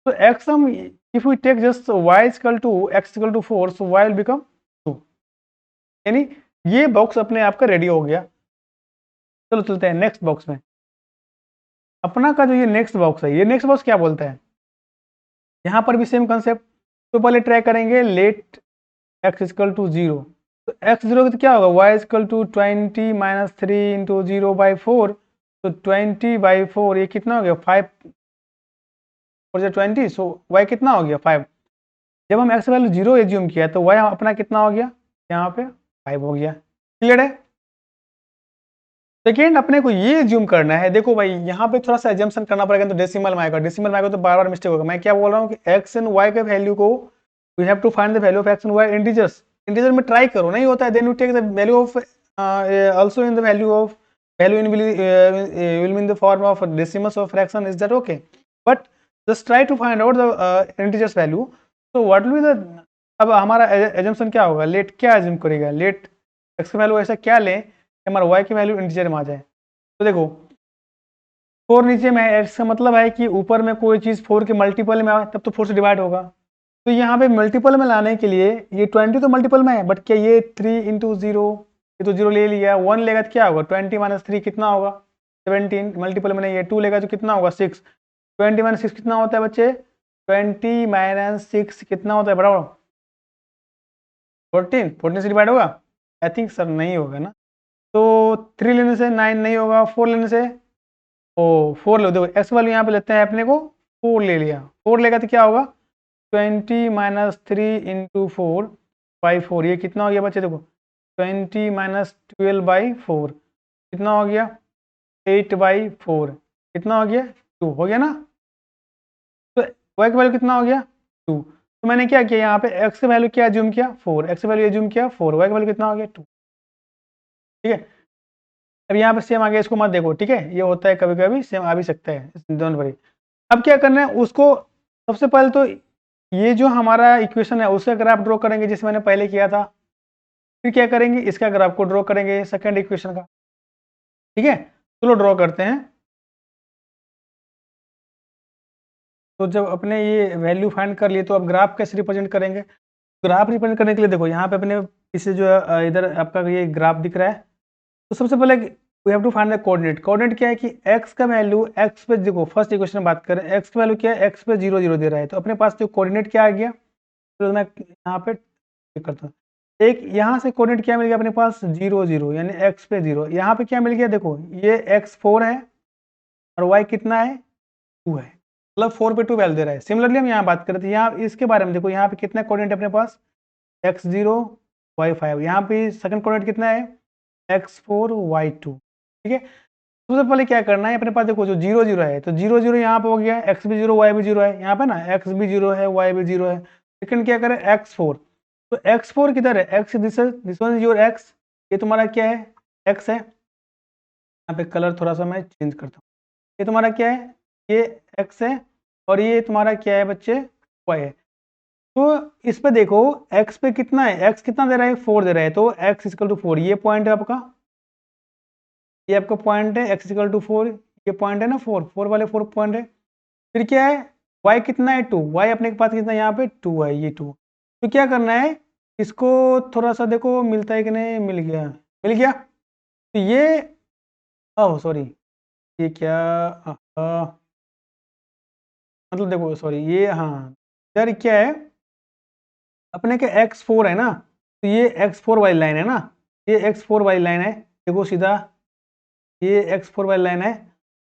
तो x हम if we take just y is equal to x equal to 4, so y will become 2, यानी ये बॉक्स अपने आप का रेडी हो गया। चलो चलते हैं नेक्स्ट बॉक्स में, अपना का जो ये नेक्स्ट बॉक्स है, ये नेक्स्ट बॉक्स क्या बोलता है, यहाँ पर भी सेम कंसेप्ट। तो पहले ट्राई करेंगे लेट x इक्वल टू 0। तो x 0 तो क्या होगा, y equal to 20 minus 3 into 0/4। तो 20/4 ये कितना हो गया 5 और 20, सो y कितना हो गया 5। जब हम x वैल्यू 0 एज्यूम किया तो y अपना कितना हो गया, यहाँ पे 5 हो गया, क्लियर है। सेकेंड अपने को ये एज्यूम करना है, देखो भाई यहाँ पे थोड़ा सा एजम्पशन करना पड़ेगा, तो डेसिमल में आएगा, डेसिमल में आएगा तो बार बार मिस्टेक होगा। मैं क्या बोल रहा हूँ कि x एंड y के वैल्यू को we have to find the value of x and y integers, integer में ट्राई करो, नहीं होता है then you take the value of also in the value of value in will mean the form of decimals of fraction, is that okay, but just try to find out the integers value. तो what will be the, अब हमारा assumption क्या होगा, late क्या assume करेगा, late x का value ऐसा क्या लें कि हमारा y की वैल्यू इंटीजर में आ जाए। तो देखो 4 नीचे में है, x का मतलब है कि ऊपर में कोई चीज़ 4 के मल्टीपल में आए तब तो 4 से डिवाइड होगा। तो यहाँ पे मल्टीपल में लाने के लिए ये 20 तो मल्टीपल में है, बट क्या ये 3 इंटू 0, ये तो 0 ले लिया, 1 लेगा तो क्या होगा 20 माइनस 3 कितना होगा 17, मल्टीपल में नहीं है, 2 लेगा तो कितना होगा 6, 20 माइनस 6 कितना होता है बच्चे, 20 माइनस 6 कितना होता है बराबर 14, 14 से डिवाइड होगा, आई थिंक सर नहीं होगा ना। तो 3 लेने से 9 नहीं होगा, 4 लेने से, ओ 4 लो, देखो एक्स वैल्यू यहाँ पे लेते हैं अपने को 4 ले लिया, 4 लेगा तो क्या होगा 20 माइनस 3 इंटू 4/4, ये कितना हो गया बच्चे देखो 20 माइनस 12/4 कितना हो गया 8/4 कितना हो गया 2 हो गया ना। तो y का वैल्यू कितना हो गया 2। तो मैंने क्या किया यहाँ पे x का वैल्यू क्या एज्यूम किया 4, x का वैल्यू एज्यूम किया 4, y का वैल्यू कितना हो गया 2, ठीक है। अब यहाँ पे सेम आ गया, इसको मत देखो, ठीक है, ये होता है कभी कभी, सेम आ भी सकता है, डोंट वरी। अब क्या करना है उसको, सबसे पहले तो ये जो हमारा इक्वेशन है उसका ग्राफ ड्रॉ करेंगे जिसे मैंने पहले किया था, फिर क्या करेंगे इसका ग्राफ को ड्रॉ करेंगे सेकंड इक्वेशन का, ठीक है। चलो ड्रॉ करते हैं। तो जब अपने ये वैल्यू फाइंड कर लिए तो अब ग्राफ कैसे रिप्रेजेंट करेंगे? ग्राफ रिप्रेजेंट करने के लिए देखो यहाँ पे अपने इसे जो है इधर आपका ये ग्राफ दिख रहा है। तो सबसे पहले we have to find the coordinate. Coordinate क्या है कि x का वैल्यू x पे, देखो फर्स्ट इक्वेशन में बात करें, x का वैल्यू क्या है, x पे 0 0 दे रहा है, तो अपने पास जो कोऑर्डिनेट क्या आ गया, तो मैं यहाँ पे टिक करता हूँ। एक यहाँ से कोऑर्डिनेट क्या मिल गया अपने पास, 0 0, यानी x पे 0। यहाँ पे क्या मिल गया, देखो ये x 4 है और y कितना है, 2 है, मतलब 4 पे 2 वैल्यू दे रहा है। सिमिलरली हम यहाँ बात करें तो यहाँ इसके बारे में देखो, यहाँ पे कितना कोऑर्डिनेट अपने पास, x0 y5, यहाँ पे सेकंड कोऑर्डिनेट कितना है, x4 y2। ठीक है, सबसे पहले क्या करना है, अपने पास देखो जो 0 0 है, तो 0 0 यहाँ पे हो गया, x भी 0 y भी 0 है यहाँ पे ना, x भी 0 है y भी 0 है। लेकिन क्या करें, x4, तो x4 किधर है, x this one is your x, ये तुम्हारा क्या है, x है। यहाँ पे कलर थोड़ा सा मैं चेंज करता हूँ, ये तुम्हारा क्या है, ये x है, और ये तुम्हारा क्या है बच्चे, y है। तो इस पे देखो x पे कितना है, x कितना दे रहा है, 4 दे रहा है, तो x इक्वल टू 4, ये पॉइंट है आपका, ये आपका पॉइंट है x इक्वल टू 4, ये पॉइंट है ना, 4 4 वाले 4 पॉइंट है। फिर क्या है, y कितना है, 2, y अपने के पास कितना है, यहाँ पे 2 है, ये 2। तो क्या करना है, इसको थोड़ा सा देखो मिलता है कि नहीं, मिल गया, मिल गया। तो ये, ओह सॉरी, ये क्या, मतलब देखो सॉरी, ये हाँ, यार क्या है, अपने के x4 है ना, तो ये x4 वाली लाइन है ना, ये x4 वाली लाइन है, देखो सीधा ये x4 वाली लाइन है,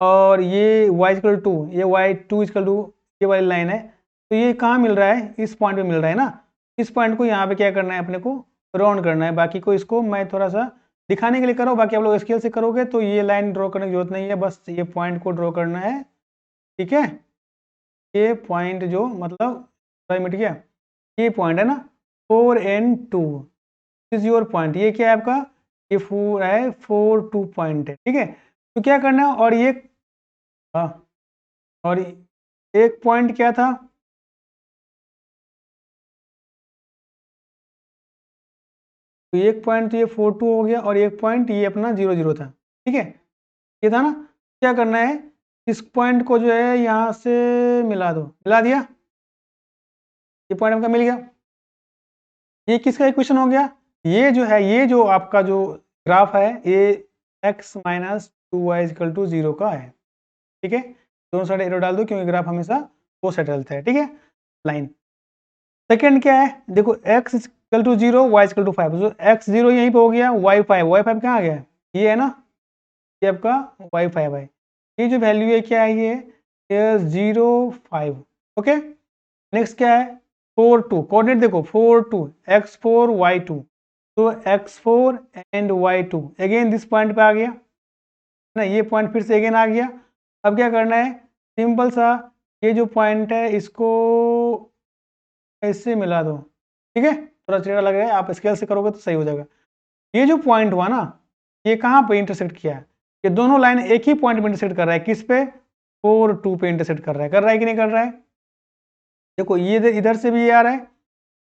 और ये y इक्वल टू, ये y2 इक्वल टू, ये वाली लाइन है। तो ये कहाँ मिल रहा है, इस पॉइंट पे मिल रहा है ना। इस पॉइंट को यहाँ पे क्या करना है, अपने को राउंड करना है। बाकी को इसको मैं थोड़ा सा दिखाने के लिए करो, बाकी आप लोग स्केल से करोगे तो ये लाइन ड्रॉ करने की जरूरत नहीं है, बस ये पॉइंट को ड्रॉ करना है। ठीक है, ये पॉइंट जो मतलब मिट गया, ये पॉइंट है ना 4 and 2, इज योर पॉइंट। ये क्या है आपका, ये 4 है, 4 2 पॉइंट है। ठीक है, तो क्या करना है, और ये हाँ, और एक पॉइंट क्या था, तो एक पॉइंट तो ये 4 2 हो गया, और एक पॉइंट ये अपना 0 0 था। ठीक है, ये था ना। क्या करना है, इस पॉइंट को जो है यहाँ से मिला दो, मिला दिया, ये पॉइंट आपका मिल गया। ये किसका इक्वेशन हो गया, ये जो है, ये जो आपका जो ग्राफ है, ये x minus 2y equal to 0 का है। ठीक है, दोनों साइड एरो डाल दो, क्योंकि ग्राफ हमेशा वो सेट रहता है। ठीक है, लाइन। सेकेंड क्या है, देखो x equal to 0, y equal to 5, तो x0 यहीं पे हो गया, y5 कहाँ आ गया, ये है ना, ये आपका y5 है। ये जो वैल्यू है क्या है, ये 0 5। ओके, नेक्स्ट क्या है, 4 2, कोऑर्डिनेट देखो 4 2, x4 y2, तो x4 and y2 again this point पे आ गया ना, ये पॉइंट फिर से अगेन आ गया। अब क्या करना है, सिंपल सा, ये जो पॉइंट है इसको ऐसे मिला दो। ठीक है, थोड़ा टेढ़ा लग रहा है, आप स्केल से करोगे तो सही हो जाएगा। ये जो पॉइंट हुआ ना, ये कहाँ पे इंटरसेक्ट किया है, ये दोनों लाइन एक ही पॉइंट पे इंटरसेक्ट कर रहा है, किस पे, 4 2 पे इंटरसेक्ट कर रहा है कि नहीं कर रहा है। देखो ये इधर से भी ये आ रहा है,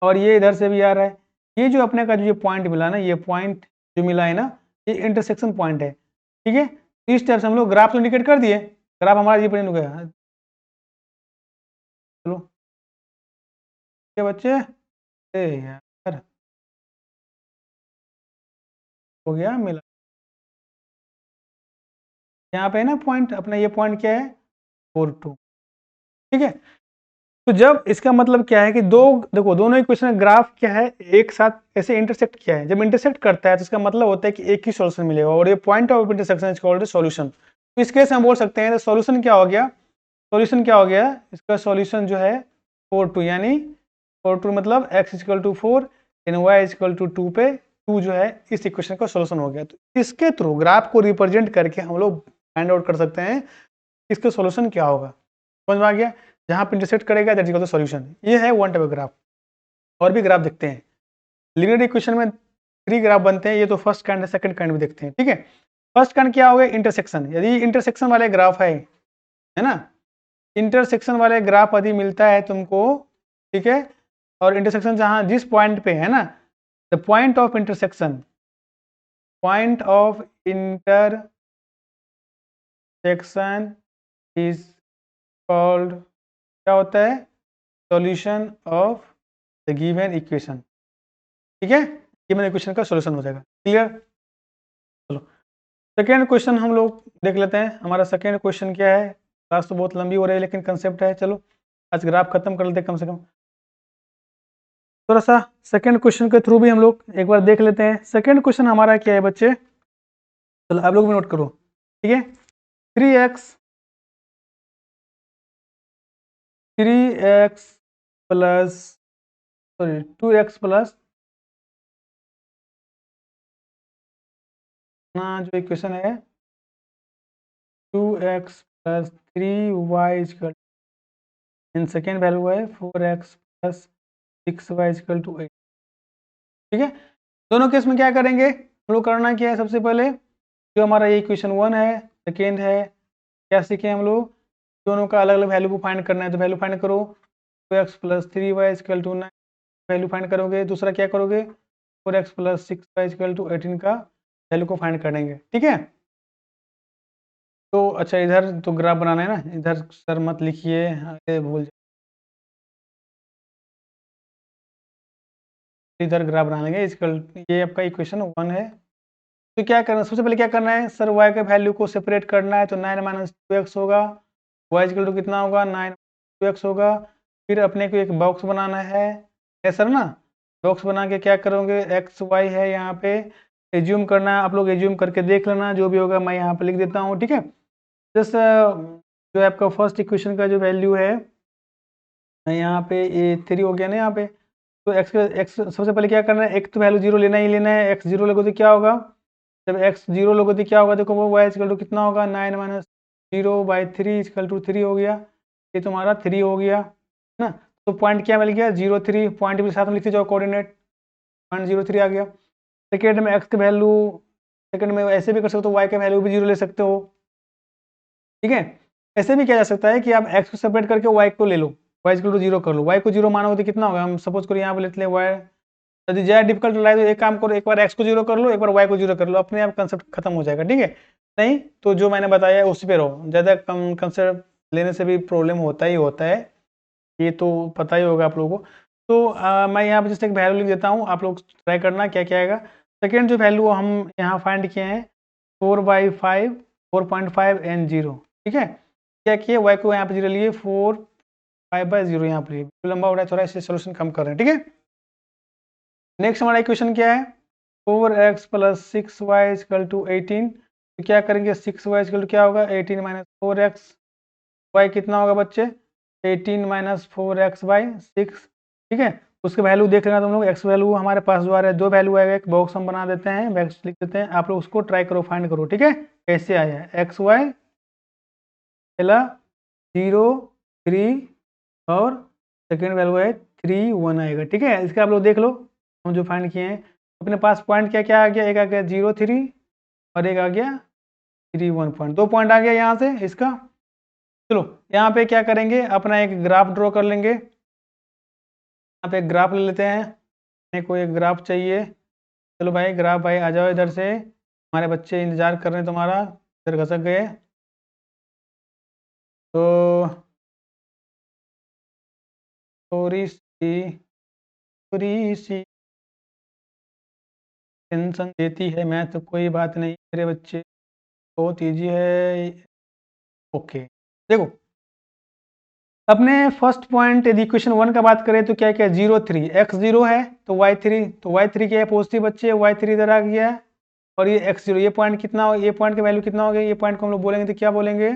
और ये इधर से भी आ रहा है। ये जो अपने का जो ये पॉइंट मिला ना, ये पॉइंट जो मिला है ना, ये इंटरसेक्शन पॉइंट है। ठीक है, इस टाइप से हम लोग ग्राफ तो इंडिकेट कर दिए, ग्राफ हमारा ये प्रेजेंट हो गया। चलो ये बच्चे, ए यार, हो गया मिला, यहाँ पे है ना पॉइंट अपना, ये पॉइंट क्या है, 4 2। ठीक है, तो जब इसका मतलब क्या है कि दो, देखो दोनों इक्वेशन ग्राफ क्या है, एक साथ ऐसे इंटरसेक्ट किया है, जब इंटरसेक्ट करता है तो इसका मतलब होता है कि एक ही सॉल्यूशन मिलेगा, और ये point of intersection is called solution. तो इस केस में हम बोल सकते हैं सॉल्यूशन क्या हो गया, सॉल्यूशन क्या हो गया, इसका सॉल्यूशन जो है 4 2, यानी 4 2 मतलब x equal to 4 and y equal to 2 पे 2 जो है इस इक्वेशन का सॉल्यूशन हो गया। तो इसके थ्रू ग्राफ को रिप्रेजेंट करके हम लोग फाइंड आउट कर सकते हैं इसका सॉल्यूशन क्या होगा। समझ में आ गया, जहाँ पे इंटरसेक्ट करेगा that is equal to solution. ये है वन टाइप ऑफ ग्राफ। और भी ग्राफ देखते हैं, लीनियर इक्वेशन में 3 ग्राफ बनते हैं, ये तो फर्स्ट काइंड है, सेकंड काइंड भी देखते हैं। ठीक है, फर्स्ट काइंड क्या हो गया, इंटरसेक्शन। यदि इंटरसेक्शन वाले ग्राफ है ना, इंटरसेक्शन वाले ग्राफ यदि मिलता है तुमको, ठीक है, और इंटरसेक्शन जहां जिस पॉइंट पे है ना, the point of intersection is called क्या होता है, solution of the given equation. ठीक है, गिवन इक्वेशन का सॉल्यूशन हो जाएगा। क्लियर? चलो सेकेंड क्वेश्चन हम लोग देख लेते हैं। हमारा सेकेंड क्वेश्चन क्या है, क्लास तो बहुत लंबी हो रही है लेकिन कंसेप्ट है। चलो आज ग्राफ खत्म कर लेते हैं कम से कम। थोड़ा सा सेकेंड क्वेश्चन के थ्रू भी हम लोग एक बार देख लेते हैं। सेकेंड क्वेश्चन हमारा क्या है बच्चे, चलो आप लोग भी नोट करो। ठीक है, 3x plus sorry 2x plus ना जो इक्वेशन है 2x plus 3y equal, in second value है 4x plus 6y equal to 8। ठीक है, दोनों केस में क्या करेंगे हम लोग, करना क्या है, सबसे पहले जो हमारा ये इक्वेशन 1 है, सेकेंड है, क्या सीखे हम लोग, दोनों का अलग अलग वैल्यू को फाइंड करना है। तो वैल्यू फाइंड करो, 2x plus 3y equal to 9 value find करोगे। दूसरा क्या करोगे, 4x plus 6y equal to 18 का वैल्यू को फाइंड करेंगे। ठीक है, तो अच्छा इधर तो ग्राफ बनाना है ना, इधर सर मत लिखिए, आगे भूल इधर ग्राफ बना लेंगे। इसका ये आपका इक्वेशन 1 है। तो क्या करना, सबसे पहले क्या करना है सर, y के वैल्यू को सेपरेट करना है। तो 9 माइनस 2x होगा, y इक्वल टू कितना होगा, 9 2x होगा। फिर अपने को एक बॉक्स बनाना है सर ना, बॉक्स बना के क्या करोगे, एक्स वाई है यहाँ पे एज्यूम करना है। आप लोग एज्यूम करके देख लेना, जो भी होगा मैं यहाँ पे लिख देता हूँ। ठीक है, जैसे जो आपका फर्स्ट इक्वेशन का जो वैल्यू है यहाँ पे ये 3 हो गया ना यहाँ पे। तो एक्स सबसे पहले क्या करना है, एक तो वैल्यू 0 लेना ही लेना है। एक्स 0 लोगे तो क्या होगा, जब एक्स 0 लोगे तो क्या होगा, देखो वो वाई इक्वल टू कितना होगा, 9 माइनस 0/3 इक्वल टू 3 हो गया। ये तुम्हारा 3 हो गया ना। तो पॉइंट क्या मिल गया, 0 3, पॉइंट भी साथ में लिखते जाओ, कोऑर्डिनेट 0.03 आ गया। सेकेंड में एक्स की वैल्यू, सेकेंड में ऐसे भी कर सकते हो, वाई का वैल्यू भी 0 ले सकते हो। ठीक है, ऐसे भी किया जा सकता है कि आप एक्स को सेपरेट करके वाई को ले लो, वाई इक्वल टू 0 कर लो। वाई को 0 मानोगे तो कितना होगा, हम सपोज करो यहाँ पे लेते हैं वाई। यदि ज़्यादा डिफिकल्ट लगा तो एक काम करो, एक बार एक्स को 0 कर लो, एक बार वाई को 0 कर लो, अपने आप कंसेप्ट खत्म हो जाएगा। ठीक है, नहीं तो जो मैंने बताया है उसी पे रहो, ज़्यादा कम कंसेप्ट लेने से भी प्रॉब्लम होता ही होता है, ये तो पता ही होगा आप लोगों को। तो मैं यहाँ पे जैसे एक वैल्यू लिख देता हूँ, आप लोग ट्राई करना क्या क्या आएगा। सेकेंड जो वैल्यू हम यहाँ फाइंड किए हैं 4/5, 4.5 एंड 0। ठीक है, क्या किए, वाई को यहाँ पे 0 लिए, 4/5/0 यहाँ पे लिए, लंबा हो रहा है थोड़ा, इससे सोल्यूशन कम कर रहे हैं। ठीक है, नेक्स्ट हमारा इक्वेशन क्या है, 4x plus 6y equal to 18। तो क्या करेंगे, 6y इक्वल टू क्या होगा, 18 माइनस 4x, y कितना होगा बच्चे, 18 माइनस 4x/6। ठीक है, उसके वैल्यू देख लेना तुम लोग, x वैल्यू हमारे पास जो आ रहा है, दो वैल्यू आएगा, एक बॉक्स हम बना देते हैं, बॉक्स लिख देते हैं, आप लोग उसको ट्राई करो, फाइंड करो। ठीक है, कैसे आया है, एक्स वाई पहला 0 3 और सेकेंड वैल्यू है 3 1 आएगा। ठीक है, इसका आप लोग देख लो, हम जो फाइंड किए हैं अपने पास पॉइंट क्या क्या आ गया, एक आ गया 0 3 और एक आ गया 3 1 पॉइंट, 2 पॉइंट आ गया यहाँ से इसका। चलो यहाँ पे क्या करेंगे, अपना एक ग्राफ ड्रॉ कर लेंगे। यहाँ पे एक ग्राफ ले लेते हैं, अपने को एक ग्राफ चाहिए। चलो भाई ग्राफ भाई आ जाओ इधर से, हमारे बच्चे इंतजार कर रहे हैं तुम्हारा, इधर घसक गए। तो थोड़ी सी टेंशन देती है मैथ, तो कोई बात नहीं मेरे बच्चे, बहुत ईजी है। ओके, देखो अपने फर्स्ट पॉइंट यदि इक्वेशन 1 का बात करें तो क्या क्या 0 3, x 0 है तो y 3, तो y 3 क्या है, पॉजिटिव बच्चे, y 3 इधर आ गया है। और ये x 0, ये पॉइंट कितना हो, ये पॉइंट का वैल्यू कितना हो गया, ये पॉइंट को हम लोग बोलेंगे तो क्या बोलेंगे,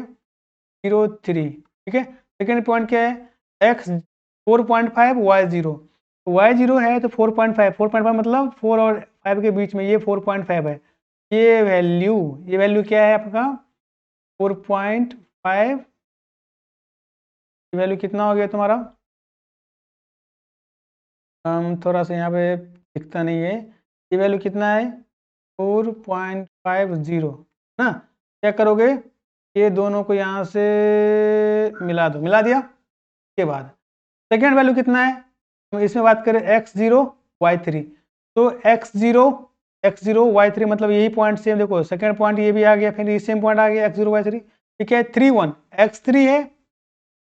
0 3। ठीक है, सेकेंड पॉइंट क्या है, x 4.5 y 0, तो y 0 है तो 4.5 मतलब 4 और 5 के बीच में, ये 4.5 है। ये वैल्यू क्या है आपका 4.5, वैल्यू कितना हो गया तुम्हारा, थोड़ा सा यहाँ पे दिखता नहीं है, ये वैल्यू कितना है 4.50 ना। क्या करोगे, ये दोनों को यहाँ से मिला दो, मिला दिया के बाद सेकेंड वैल्यू कितना है, हम इसमें बात करें x 0 y 3, तो x 0 y 3 मतलब यही पॉइंट सेम, देखो सेकेंड पॉइंट ये भी आ गया, फिर ये सेम पॉइंट आ गया x 0 y 3। ठीक है, 3 1 x 3 है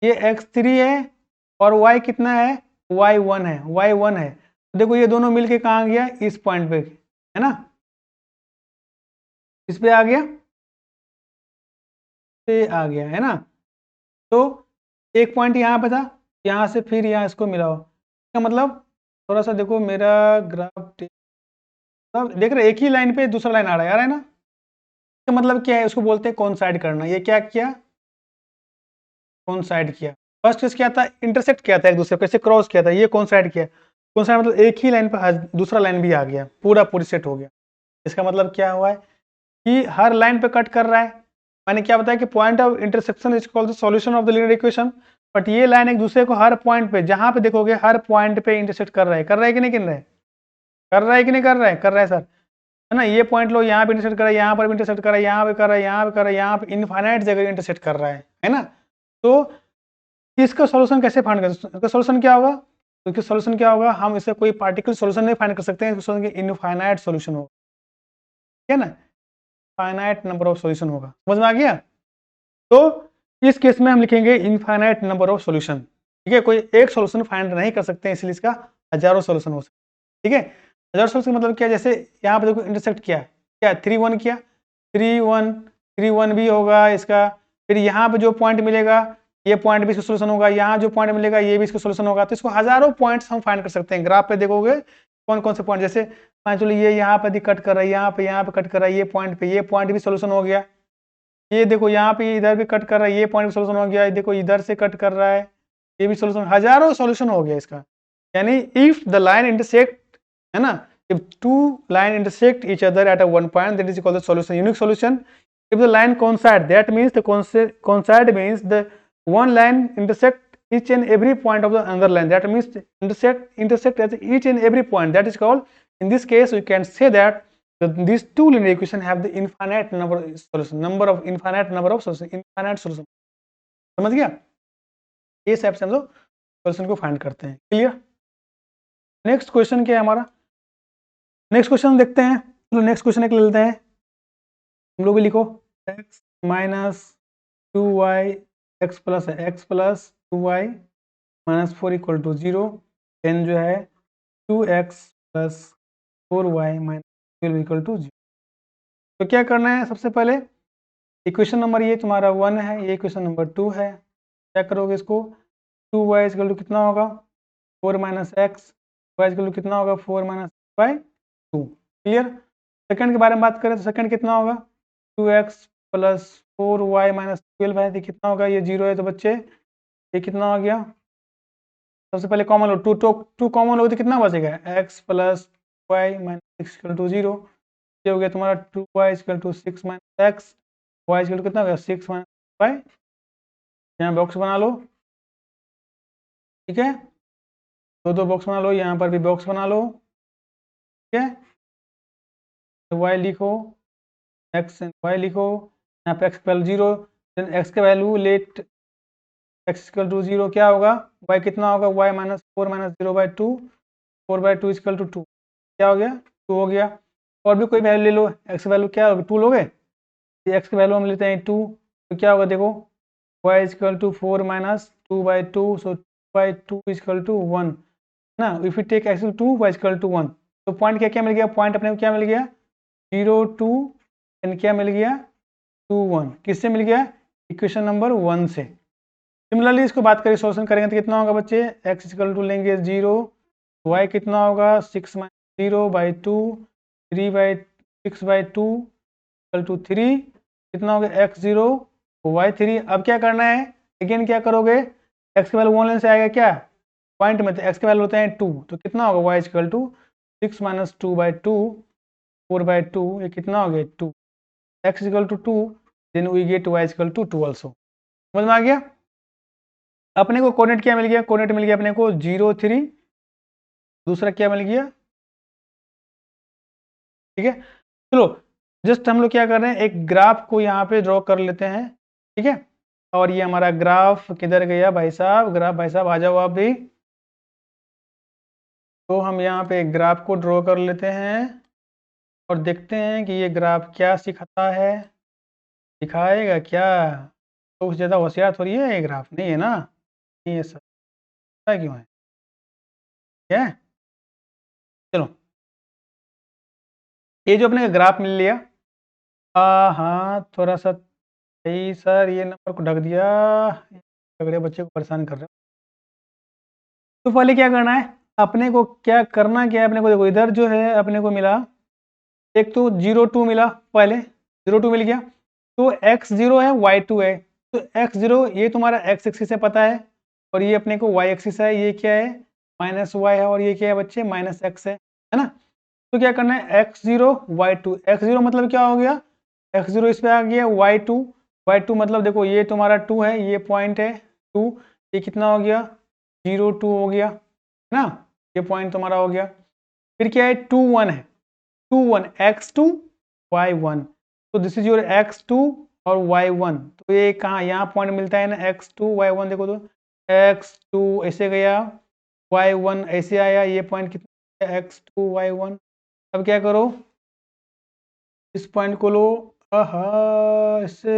ये x3 है और y कितना है, y1 है, y1 है। तो देखो ये दोनों मिलके कहाँ गया, इस पॉइंट पे, है ना, इस पे आ गया, से आ गया, है ना। तो एक पॉइंट यहाँ पे था, यहाँ से फिर यहाँ इसको मिलाओ, इसका मतलब थोड़ा सा देखो मेरा ग्राफ देख रहे, एक ही लाइन पे दूसरा लाइन आ रहा है, है ना। इसका मतलब क्या है, उसको बोलते हैं कोइंसाइड करना। ये क्या किया, कोइंसाइड किया। फर्स्ट केस क्या था, इंटरसेक्ट किया था एक दूसरे को, कैसे क्रॉस किया था, ये कोइंसाइड किया। कोइंसाइड मतलब एक ही लाइन पे दूसरा लाइन भी आ गया, पूरा पूरी सेट हो गया। इसका मतलब क्या हुआ है कि हर लाइन पे कट कर रहा है। मैंने क्या बताया कि point of intersection is called the solution of the linear equation. But ये लाइन एक दूसरे को हर पॉइंट पे, जहां पे देखोगे हर पॉइंट पे इंटरसेक्ट कर रहा है, कर रहा है कि नहीं कर रहा है, कर रहा है कि नहीं कर रहा है, कर रहा है सर, है ना। ये पॉइंट लो, यहाँ पे इंटरसेक्ट कर रहा है, यहाँ पर भी इंटरसेक्ट कर रहा है, यहाँ पे कर रहा है, यहाँ पे कर रहा है, यहाँ पे इनफाइनाइट जगह इंटरसेक्ट कर रहा है ना। तो इसका सॉल्यूशन कैसे फाइंड करें, इसका सॉल्यूशन क्या होगा, तो इसका सॉल्यूशन क्या होगा, हम इसे कोई पार्टिकुलर सॉल्यूशन नहीं फाइंड कर सकते हैं, इसका इनफाइनाइट सॉल्यूशन होगा, ठीक है ना, फाइनाइट नंबर ऑफ सॉल्यूशन होगा। समझ में आ गया। तो इस केस में हम लिखेंगे इनफाइनाइट नंबर ऑफ सॉल्यूशन, ठीक है। कोई एक सॉल्यूशन फाइंड नहीं कर सकते हैं, इसलिए इसका हजारों सॉल्यूशन हो सकते हैं, ठीक है। हजारों सॉल्यूशन मतलब क्या, जैसे यहाँ पे देखो इंटरसेक्ट किया, क्या 3 1 किया, 3 1 भी होगा इसका। फिर यहाँ पे जो पॉइंट मिलेगा, ये पॉइंट भी इसका सोल्यूशन होगा, यहाँ जो पॉइंट मिलेगा ये भी इसका सोल्यूशन होगा। तो इसको हजारों पॉइंट्स हम फाइंड कर सकते हैं। ग्राफ पे देखोगे कौन कौन से पॉइंट, जैसे मान चलो ये यहाँ पे कट कर रहा है, यहाँ पे कट कर रहा है, ये पॉइंट भी सोल्यूशन हो गया। ये देखो यहाँ पे इधर भी कट कर रहा है, ये पॉइंट भी सोल्यूशन हो गया। देखो इधर से कट कर रहा है, ये भी सोल्यूशन, हजारों सोल्यूशन हो गया इसका। यानी इफ द लाइन इंटरसेक्ट, है ना, if two line intersect each other at a one point, that is called the solution, unique solution. If the line coincide, that means the coincide means the one line intersect each and every point of the another line, that means intersect at each and every point, that is called, in this case we can say that these two linear equations have the infinite number of solution, infinite number of solution, infinite solution। समझ गया, इस type से हम लोग solution को find करते हैं। Clear. Next question क्या है हमारा, नेक्स्ट क्वेश्चन देखते हैं। चलो नेक्स्ट क्वेश्चन एक ले लेते हैं, हम लोग भी लिखो x minus 2y x plus है, x plus 2y minus 4 equal to 0, then जो है 2x plus 4y minus 12 equal to 0। तो क्या करना है, सबसे पहले इक्वेशन नंबर ये तुम्हारा 1 है, ये इक्वेशन नंबर 2 है। क्या करोगे इसको, 2y इक्वल टू कितना होगा 4 minus x, y equal to कितना होगा 4 माइनस बाई 2। क्लियर। सेकंड के बारे में बात करें तो सेकंड कितना होगा 2x प्लस 4y माइनस 12 है, तो कितना होगा, ये 0 है तो बच्चे ये कितना हो गया, सबसे पहले कॉमन लो, टू कॉमन लो तो कितना बचेगा, x plus y minus 6 equal to 0। ये हो गया तुम्हारा 2y equal to 6 minus x, y equal to कितना हो गया 6 माइनस वाई। यहाँ बॉक्स बना लो, ठीक है, दो बॉक्स बना लो, यहाँ पर भी बॉक्स बना लो, ठीक है। y लिखो, x एंड y लिखो, यहाँ पे x वैल्यू 0, देन x के value let x equal to 0 क्या होगा, y कितना होगा, y minus 4 minus 0 by 2, 4 by 2 equal to 2, क्या हो गया 2 हो गया। और भी कोई वैल्यू ले लो, x वैल्यू क्या होगा 2 लोगे, ये x की वैल्यू हम लेते हैं 2, तो क्या होगा देखो y equal to 4 minus 2 by 2, so 2 by 2 equal to 1 ना। If you take x to 2 y equal to 1, तो पॉइंट क्या क्या मिल गया, पॉइंट अपने को क्या मिल गया 0 2 एंड क्या मिल गया 2 1, किससे मिल गया, इक्वेशन नंबर 1 से। सिमिलरली इसको बात करें सॉल्यूशन करेंगे तो कितना होगा बच्चे, x इक्वल टू लेंगे 0, y कितना होगा 6 minus 0 by 2, 3 by 6 by 2 equal to 3, कितना हो गया x 0 y 3। अब क्या करना है, अगेन क्या करोगे, x के वैल्यू 1 लेने से आएगा क्या पॉइंट में, तो x के वैल्यू होते हैं 2, तो कितना होगा y equal to 6 minus 2 by 2, 4 by 2, ये कितना हो गया 2, x equal to 2, then we get y equal to 2 also. समझ में आ गया। अपने को कोऑर्डिनेट क्या मिल गया, कोऑर्डिनेट मिल गया अपने को 0 3, दूसरा क्या मिल गया, ठीक है। चलो जस्ट हम लोग क्या कर रहे हैं, एक ग्राफ को यहाँ पे ड्रॉ कर लेते हैं, ठीक है। और ये हमारा ग्राफ किधर गया भाई साहब, ग्राफ भाई साहब आ जाओ आप भी। तो हम यहाँ पे एक ग्राफ को ड्रॉ कर लेते हैं और देखते हैं कि ये ग्राफ क्या सिखाता है, दिखाएगा क्या, तो कुछ ज़्यादा होशियार थोड़ी है ये ग्राफ, नहीं है ना। नहीं है सर, ऐसा क्यों है? क्या है? चलो, ये जो अपने ग्राफ मिल लिया, हाँ थोड़ा सा सही सर, ये नंबर को ढक दिया, झगड़े बच्चे को परेशान कर रहे हो। तो पहले क्या करना है, अपने को क्या करना, क्या है अपने को, देखो इधर जो है अपने को मिला, एक तो 0 2 मिला, पहले 0 2 मिल गया, तो x0 है y2 है, तो x0 ये तुम्हारा x एक्सिस है पता है, और ये अपने को y एक्सिस है, ये क्या है -y है, और ये क्या है बच्चे -x है ना। तो क्या करना है x0 y2, x0 मतलब क्या हो गया, x0 इस पे आ गया, y2 मतलब देखो ये तुम्हारा 2 है, ये पॉइंट है 2, ये कितना हो गया 0 2 हो गया है ना, ये पॉइंट तुम्हारा हो गया। फिर क्या है 2 1 है, 2 1 x2 y1, तो दिस इज योर x2 और y1, तो ये कहाँ यहाँ पॉइंट मिलता है ना x2 y1, देखो तो x2 ऐसे गया, y1 ऐसे आया, ये पॉइंट कितना है x2 y1। अब क्या करो, इस पॉइंट को लो, इससे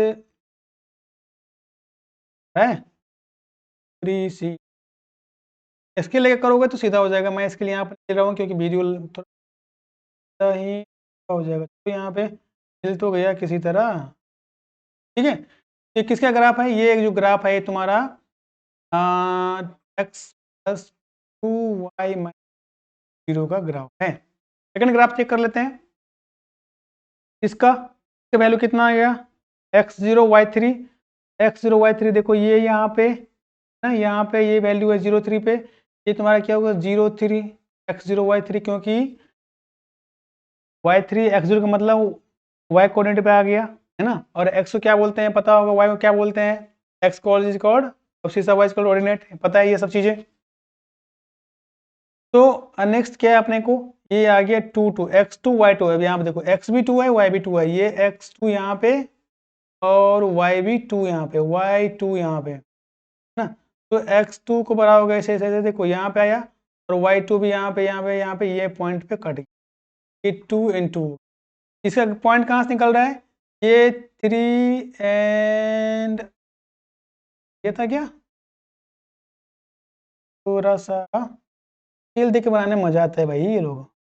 है 3c, इसके लिए करोगे तो सीधा हो जाएगा, मैं इसके लिए यहाँ पर ले रहा हूँ क्योंकि वीडियो थोड़ा ही हो जाएगा, तो यहाँ पे मिल तो गया किसी तरह, ठीक है। ये किसका ग्राफ है, ये जो ग्राफ है ये तुम्हारा x प्लस 2y माइनस 0 का ग्राफ है। सेकंड ग्राफ चेक कर लेते हैं, इसका वैल्यू कितना आ गया x0 y3, x0 y3 देखो ये यहाँ पे ना, यहाँ पे ये वैल्यू है 0 3 पे, ये तुम्हारा क्या होगा 0 3 x0 y3, क्योंकि y3 x0 का मतलब y कोऑर्डिनेट पे आ गया है ना, और x को क्या बोलते हैं पता होगा, y को क्या बोलते हैं, x cord is called abscissa y equal ordinate, पता है ये सब चीजें। तो नेक्स्ट क्या है अपने को, ये आ गया 2 2 x2 y2, अब यहाँ पे देखो x भी 2 है y भी 2 है, ये x2 यहाँ पे और y भी 2 यहाँ पे, y2 यहाँ पे ना, तो x2 को बड़ा होगा ऐसे ऐसे ऐसे, देखो यहाँ पे आया, और y2 भी यहाँ पे यहाँ पे ये पॉइंट पे कट गया, ये 2 and 2, इसका पॉइंट कहाँ से निकल रहा है, ये 3 एंड ये था क्या, थोड़ा सा खेल देख के बनाने में मजा आता है भाई ये लोग,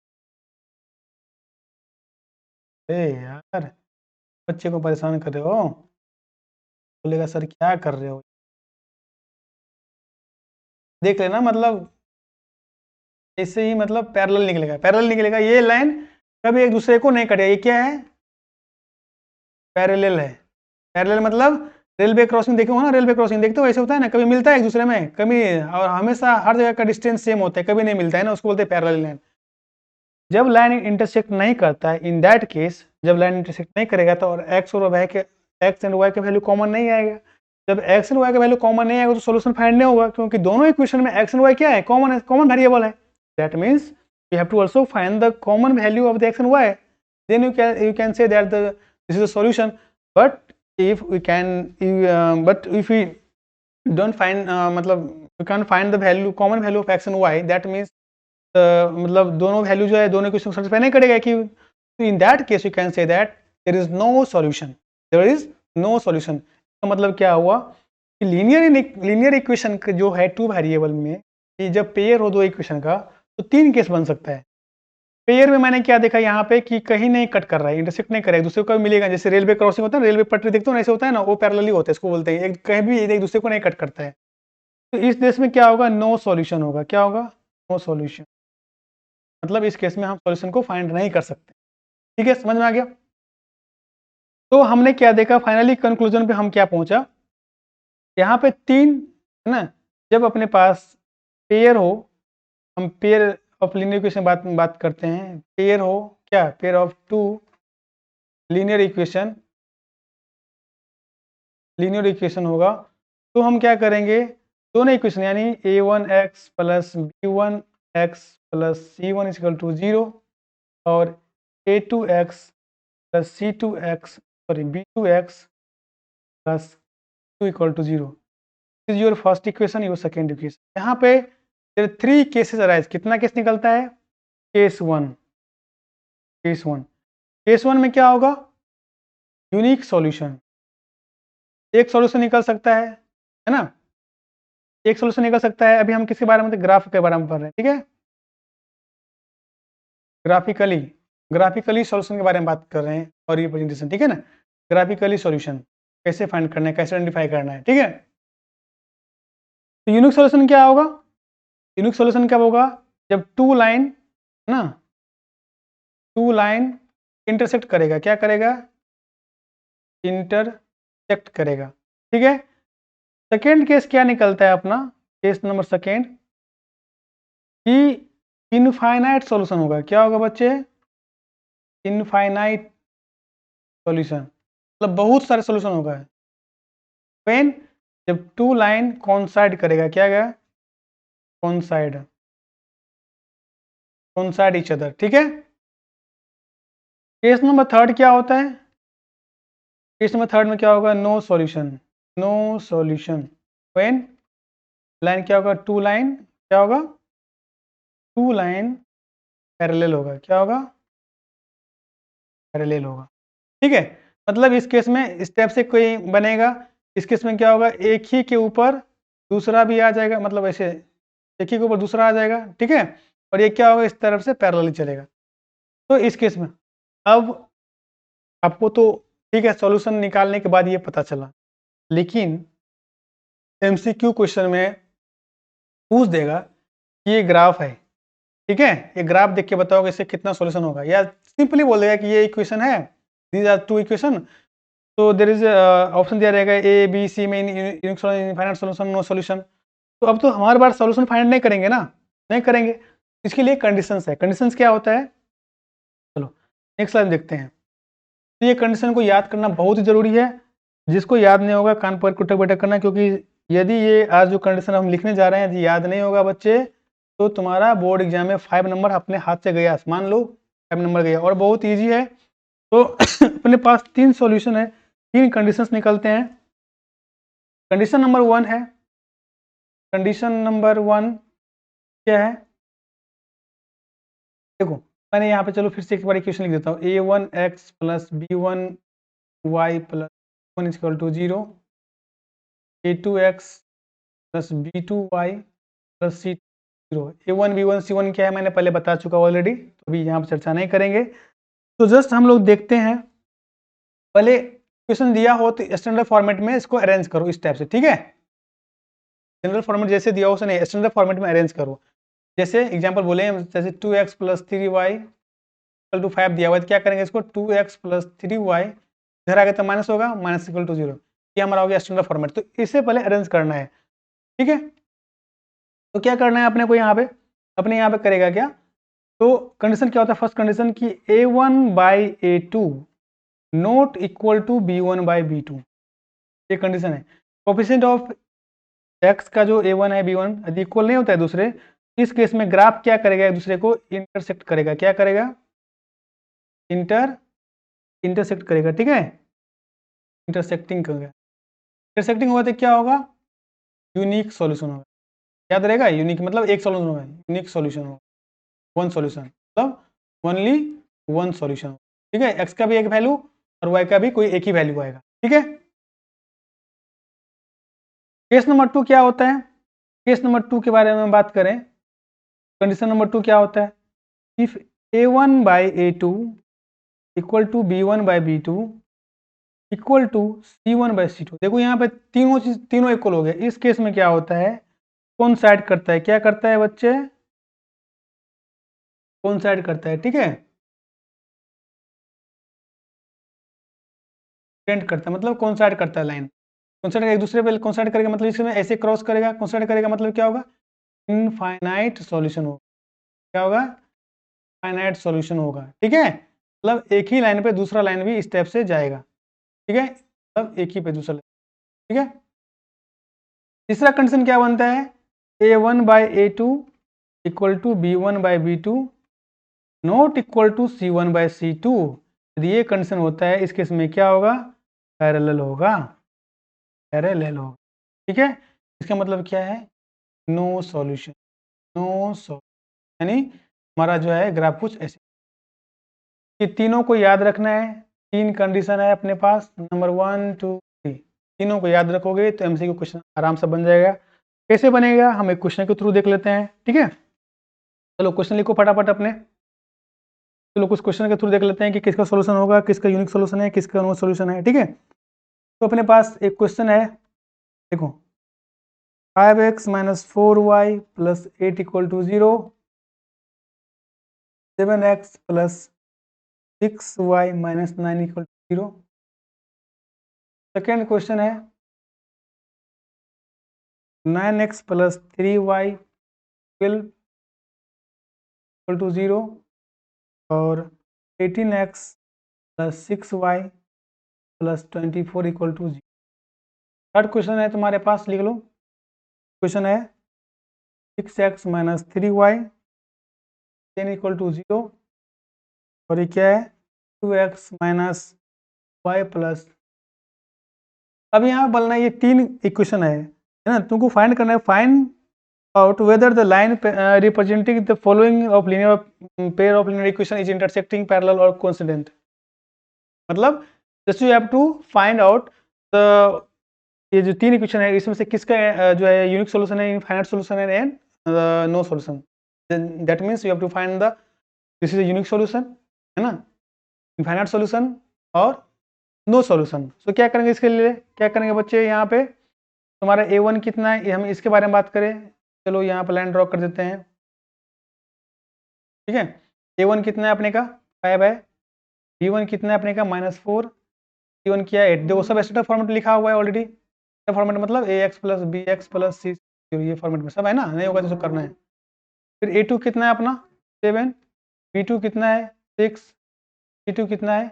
अरे यार बच्चे को परेशान कर रहे हो, बोलेगा सर क्या कर रहे हो, देख लेना मतलब इससे ही मतलब पैरेलल निकलेगा, पैरेलल निकलेगा, ये लाइन कभी एक दूसरे को नहीं कटेगा, ये क्या है पैरेलल है, पैरेलल मतलब रेलवे क्रॉसिंग देखे हो ना, रेलवे क्रॉसिंग देखते हो ऐसे होता है ना, कभी मिलता है एक दूसरे में कभी, और हमेशा हर जगह का डिस्टेंस सेम होता है, कभी नहीं मिलता है ना, उसको बोलते हैं पैरेलल लाइन। जब लाइन इंटरसेक्ट नहीं करता है, इन दैट केस जब लाइन इंटरसेक्ट नहीं करेगा तो और एक्स और वाई के, एक्स एंड वाई का वैल्यू कॉमन नहीं आएगा, जब एक्स एंड वाई का वैल्यू कॉमन नहीं आएगा तो सोल्यूशन फाइंड नहीं होगा, क्योंकि दोनों इक्वेशन में एक्स एंड वाई क्या है, कॉमन वेरिएबल है, that means you have to also find the common value of the x and y, then you can say that this is a solution, but if we can but if we don't find मतलब we can't find the value common value of x and y, that means मतलब दोनों value जो है दोनों को satisfy नहीं करेगा, कि in that case you can say that there is no solution, there is no solution, तो मतलब क्या हुआ कि लीनियर इक्वेशन जो है टू वेरिएबल में, कि जब पेयर हो दो इक्वेशन का तो तीन केस बन सकता है। पेयर में मैंने क्या देखा यहाँ पे कि कहीं नहीं कट कर रहा है, इंटरसेक्ट नहीं करेगा, एक दूसरे को मिलेगा, जैसे रेलवे क्रॉसिंग होता है ना, रेलवे पटरी देखते हो ना, ऐसे होता है ना, वो पैरेलली होता है, इसको बोलते हैं, एक कहीं भी एक दूसरे को नहीं कट करता है, तो इस केस में क्या होगा, नो सॉल्यूशन होगा, क्या होगा, नो सॉल्यूशन, मतलब इस केस में हम सॉल्यूशन को फाइंड नहीं कर सकते, ठीक है, समझ में आ गया। तो हमने क्या देखा, फाइनली कंक्लूजन पे हम क्या पहुंचा, यहाँ पे तीन है ना, जब अपने पास पेयर हो, हम पेयर ऑफ लीनियर इक्वेशन बात करते हैं, पेयर हो क्या, pair of two linear equation होगा, तो हम क्या करेंगे, दोनों इक्वेशन यानी a1x plus b1x plus c1 equal to 0 और a2x plus c2x sorry b2x plus 2 equal to 0 is your first equation, your second equation. यहाँ पे थ्री केसेस अराइज, कितना केस निकलता है, केस वन में क्या होगा, यूनिक सॉल्यूशन, एक सॉल्यूशन निकल सकता है ना, एक सॉल्यूशन निकल सकता है। अभी हम किसके बारे में, ग्राफ के बारे में पढ़ रहे हैं, ठीक है। ग्राफिकली सॉल्यूशन के बारे में बात कर रहे हैं और ये प्रेजेंटेशन, ठीक है ना। ग्राफिकली सॉल्यूशन कैसे फाइंड करना है, कैसे आइडेंटिफाई करना है, ठीक है। तो यूनिक सॉल्यूशन क्या होगा, यूनिक सॉल्यूशन कब होगा, जब टू लाइन ना, टू लाइन इंटरसेक्ट करेगा, क्या करेगा, इंटरसेक्ट करेगा, ठीक है। सेकेंड केस क्या निकलता है अपना, केस नंबर सेकेंड, कि इनफाइनाइट सॉल्यूशन होगा। क्या होगा बच्चे, इनफाइनाइट सॉल्यूशन, मतलब बहुत सारे सॉल्यूशन होगा। व्हेन, जब टू लाइन कॉन्साइड करेगा, क्या गया, कॉन्साइड, कॉन्साइड ईच अदर, ठीक है। केस नंबर थर्ड क्या होता है, केस नंबर थर्ड में क्या होगा, no solution, no solution. When line क्या होगा, टू लाइन क्या होगा, टू लाइन पैरेलल होगा, क्या होगा, पैरेलल होगा, ठीक है। मतलब इस केस में इस टाइप से कोई बनेगा, इस केस में क्या होगा, एक ही के ऊपर दूसरा भी आ जाएगा, मतलब ऐसे एक ही के ऊपर दूसरा आ जाएगा, ठीक है। और ये क्या होगा, इस तरफ से पैरेलल चलेगा। तो इस केस में अब आपको तो ठीक है, सॉल्यूशन निकालने के बाद ये पता चला, लेकिन एमसीक्यू क्वेश्चन में पूछ देगा कि ये ग्राफ है, ठीक है, ये ग्राफ देख के बताओगे इससे कितना सॉल्यूशन होगा, या सिंपली बोल देगा कि ये इक्वेशन है, दीज आर टू इक्वेशन, तो देयर इज ऑप्शन दिया रहेगा ए बी सी में इनफाइनाइट सॉल्यूशन, नो सॉल्यूशन। तो अब तो हमारे बार सॉल्यूशन फाइंड नहीं करेंगे ना, नहीं करेंगे, इसके लिए कंडीशंस है। कंडीशंस क्या होता है, चलो नेक्स्ट स्लाइड देखते हैं। तो ये कंडीशन को याद करना बहुत ही जरूरी है, जिसको याद नहीं होगा कान पर कुटक बैठक करना, क्योंकि यदि ये आज जो कंडीशन हम लिखने जा रहे हैं यदि याद नहीं होगा बच्चे, तो तुम्हारा बोर्ड एग्जाम में 5 नंबर अपने हाथ से गया, मान लो 5 नंबर गया। और बहुत ईजी है, तो अपने पास 3 सॉल्यूशन है, 3 कंडीशंस निकलते हैं। कंडीशन नंबर 1 है, कंडीशन नंबर 1 क्या है, देखो मैंने यहाँ पे, चलो फिर से एक बार इक्वेशन लिख देता हूँ, a1x plus b1y plus 1 equal to 0, a2x plus b2y plus c 0। a1 b1 c1 क्या है मैंने पहले बता चुका ऑलरेडी, तो अभी यहाँ पर चर्चा नहीं करेंगे। तो जस्ट हम लोग देखते हैं, पहले क्वेश्चन दिया हो तो स्टैंडर्ड फॉर्मेट में इसको अरेंज करो इस टाइप से, ठीक है। जनरल फॉर्मेट जैसे दिया हो उसे नहीं, स्टैंडर्ड फॉर्मेट में अरेंज करो। जैसे एग्जांपल बोले, जैसे 2x plus 3y equal to 5 दिया हुआ है, तो क्या करेंगे इसको, 2x प्लस 3y इधर आ गया तो माइनस होगा, माइनस इक्वल टू 0, ये हमारा हो गया स्टैंडर्ड फॉर्मेट। तो इसे पहले अरेंज करना है, ठीक है। तो क्या करना है अपने को यहाँ पे, अपने यहाँ पे करेगा क्या, तो कंडीशन क्या होता है, फर्स्ट कंडीशन की a1/a2 not equal to b1/b2, ये कंडीशन है। कोफिशिएंट ऑफ x का जो a1 है b1 यदि इक्वल नहीं होता है दूसरे, इस केस में ग्राफ क्या करेगा, एक दूसरे को इंटरसेक्ट करेगा, क्या करेगा, इंटरसेक्ट करेगा, ठीक है, इंटरसेक्टिंग करेगा। इंटरसेक्टिंग होगा तो क्या होगा, यूनिक सॉल्यूशन होगा, याद रहेगा, यूनिक मतलब एक सॉल्यूशन होगा, यूनिक सॉल्यूशन होगा, वन सॉल्यूशन मतलब ओनली वन सॉल्यूशन, ठीक है। एक्स का भी एक वैल्यू और वाई का भी कोई एक ही वैल्यू आएगा, ठीक है। केस नंबर 2 क्या होता है, केस नंबर 2 के बारे में बात करें, कंडीशन नंबर 2 क्या होता है, if a1/a2 equal to b1/b2 equal to c1/c2। देखो यहाँ पे तीनों चीज, तीनों इक्वल हो गए। इस केस में क्या होता है, कौन साइड करता है, क्या करता है बच्चे, कौन साइड करता है, ठीक है, टेंट करता है, मतलब कौन साइड करता है लाइन, कौन साइड एक दूसरे पे कौन साइड करेगा, मतलब इसमें ऐसे क्रॉस करेगा, कौन साइड करेगा, मतलब क्या होगा, इनफाइनाइट सॉल्यूशन होगा, क्या होगा, फाइनाइट सॉल्यूशन होगा, ठीक है। मतलब एक ही लाइन पे दूसरा लाइन भी इस टाइप से जाएगा, ठीक है, मतलब एक ही पे दूसरा लाइन, ठीक है। तीसरा कंडीशन क्या बनता है, a1/a2 equal to b1/b2 not equal to c1/c2। यदि ये कंडीशन होता है, इस केस में क्या होगा, पैरेलल होगा, पैरेलल होगा, ठीक है। इसका मतलब क्या है, नो सॉल्यूशन, नो सॉल्यूशन, यानी हमारा जो है ग्राफ कुछ ऐसे। ये तीनों को याद रखना है, 3 कंडीशन है अपने पास, नंबर 1 2 3, तीनों को याद रखोगे तो एमसीक्यू क्वेश्चन आराम से बन जाएगा। कैसे बनेगा हम एक क्वेश्चन के थ्रू देख लेते हैं, ठीक है। चलो क्वेश्चन लिखो फटाफट अपने। चलो कुछ क्वेश्चन के थ्रू देख लेते हैं कि किसका सोल्यूशन होगा, किसका यूनिक सोल्यूशन है, किसका नो सोल्यूशन है, ठीक है। तो अपने पास एक क्वेश्चन है, देखो 5x - 4y + 8 = 0, 7x + 6y - 9 = 0। Second question है 9x + 3y 12 = 0 और 18x + 6y + 24 = 0। थर्ड क्वेश्चन है तुम्हारे पास, लिख लो। क्वेश्चन है 6x - 3y 10 = 0 और ये क्या है 2x - y +। अब यहाँ बोलना है ये 3 इक्वेशन है ना, तुमको फाइंड करना है, find out whether the line representing the following of linear pair of linear equation is intersecting parallel और कोइंसिडेंट। मतलब just you have to find out the, ये जो 3 इक्वेशन है इसमें से किसका जो है यूनिक सॉल्यूशन है, इनफाइनाइट सॉल्यूशन है and no solution. That means you have to find the, this is a unique solution, है ना, इनफाइनाइट सॉल्यूशन और नो सॉल्यूशन। सो क्या करेंगे इसके लिए, क्या करेंगे बच्चे, यहाँ पे तुम्हारा A1 कितना है, ये हम इसके बारे में बात करें। चलो यहाँ पर लाइन ड्रॉ कर देते हैं, ठीक है। A1 कितना है अपने का 5 है, B1 कितना है अपने का -4, C1 क्या है 8। देखो सब स्टैंडर्ड फॉर्मेट लिखा हुआ है ऑलरेडी, फॉर्मेट मतलब AX + BX + C, ये फॉर्मेट में सब है ना, नहीं होगा तो करना है। फिर A2 कितना है अपना 7, B2 कितना है 6, C2 कितना है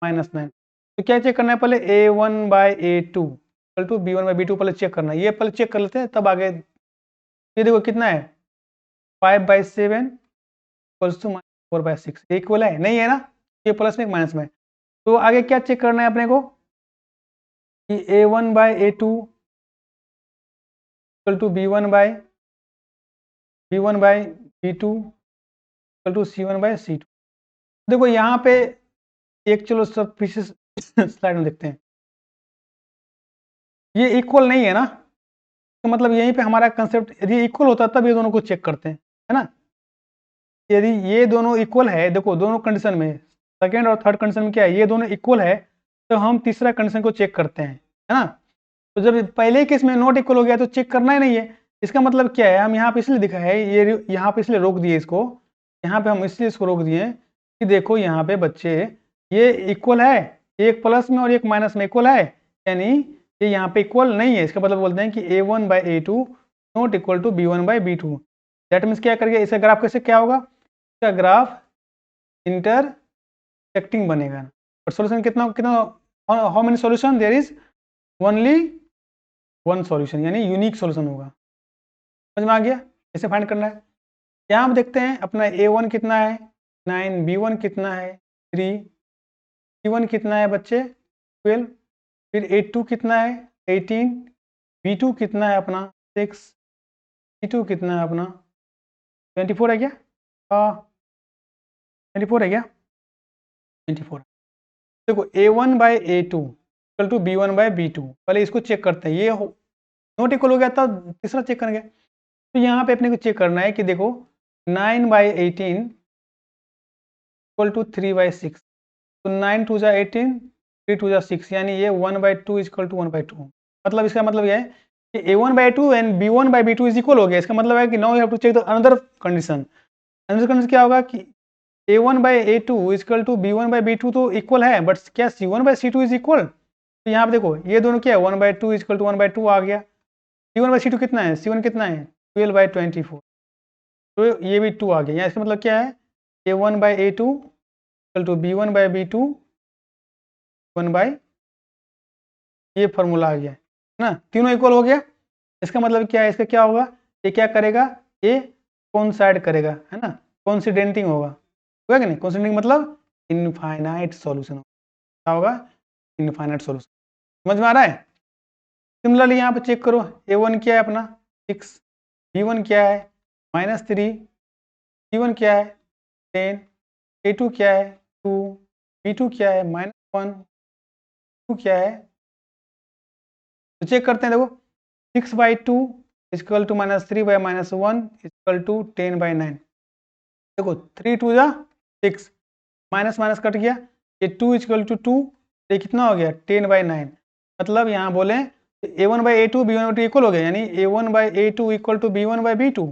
-9। तो क्या चेक करना है पहले A1/A2 = B1/B2 पहले चेक करना है, ये पहले चेक कर लेते हैं तब आगे। ये देखो कितना है 5/7 = -4/6, इक्वल है नहीं है ना, ये प्लस में माइनस में। तो आगे क्या चेक करना है अपने को कि A1/A2 = B1/B2 = C1/C2। देखो यहाँ पे एक, चलो सब पीछे स्लाइड में देखते हैं, ये इक्वल नहीं है ना, तो मतलब यहीं पे हमारा कंसेप्ट, यदि इक्वल होता तब ये दोनों को चेक करते हैं, है ना। यदि ये दोनों इक्वल है, देखो दोनों कंडीशन में, सेकेंड और थर्ड कंडीशन में क्या है, ये दोनों इक्वल है तो हम तीसरा कंडीशन को चेक करते हैं, है ना। तो जब पहले केस में नॉट इक्वल हो गया तो चेक करना ही नहीं है। इसका मतलब क्या है, हम यहाँ पे इसलिए दिखा है, ये यहाँ पे इसलिए रोक दिए इसको, यहाँ पे हम इसलिए इसको रोक दिए कि देखो यहाँ पे बच्चे ये इक्वल है, एक प्लस में और एक माइनस में इक्वल है, यानी ये यहाँ पे इक्वल नहीं है। इसका मतलब बोलते हैं कि A1/A2 not equal to B1/B2। That means क्या करेंगे, इसका ग्राफ कैसे क्या होगा, इसका ग्राफ इंटरसेक्टिंग बनेगा। और सॉल्यूशन कितना कितना, how many solution, there is only one solution, यानी यूनिक सॉल्यूशन होगा। समझ में आ गया कैसे फाइंड करना है। यहाँ हम देखते हैं अपना A1 कितना है 9, B1 कितना है 3, C1 कितना है बच्चे 12, फिर A2 कितना है 18, B2 कितना है अपना 6, C2 कितना है अपना 24 है क्या, 24 है क्या 24। देखो A1/A2 = B1/B2, पहले इसको चेक करते हैं, ये नॉट इक्वल हो गया तब तीसरा चेक करेंगे। तो यहाँ पे अपने को चेक करना है कि देखो 9/18 = 3/6, तो 9 2 जा 18, 3 2 जा 6, यानी ये 1/2 = 1/2। मतलब इसका मतलब यह है कि A1/A2 and B1/B2 is equal हो गया। इसका मतलब है कि now you have to check the another condition. Another condition क्या होगा कि A1/A2 = B1/B2 तो इक्वल है, बट क्या C1/C2 इज इक्वल। तो यहाँ पे देखो ये दोनों क्या है 1/2 = 1/2 आ गया। C1/C2 कितना है, C1 कितना है 12/24, तो ये भी 2 आ गया। यहाँ इसका मतलब क्या है A1/A2 = B1/B2 1/, ये फॉर्मूला आ गया, है ना, तीनों इक्वल हो गया। इसका मतलब क्या है, इसका क्या होगा, ये क्या करेगा, ये कोइंसाइड करेगा, है ना, कोइंसिडेंटिंग होगा कि नहीं। कोइंसिडेंटिंग मतलब इनफाइनाइट सॉल्यूशन, क्या होगा इनफाइनाइट सॉल्यूशन। समझ में आ रहा है। सिमिलरली यहाँ पे चेक करो A1 क्या है अपना 6, B1 क्या है -3, C1 क्या है 10, A2 क्या है 2, B2 क्या है -1, 2 क्या है, तो चेक करते हैं। देखो 6/2 equal to -3 by -1 equal to 10/9। देखो 3 2 जा 6, माइनस माइनस कट गया, ये 2 इक्वल टू 2, ये कितना हो गया 10/9। मतलब यहाँ बोले a1/a2 b1/b2 इक्वल हो गया, यानी a1/a2 equal to b1/b2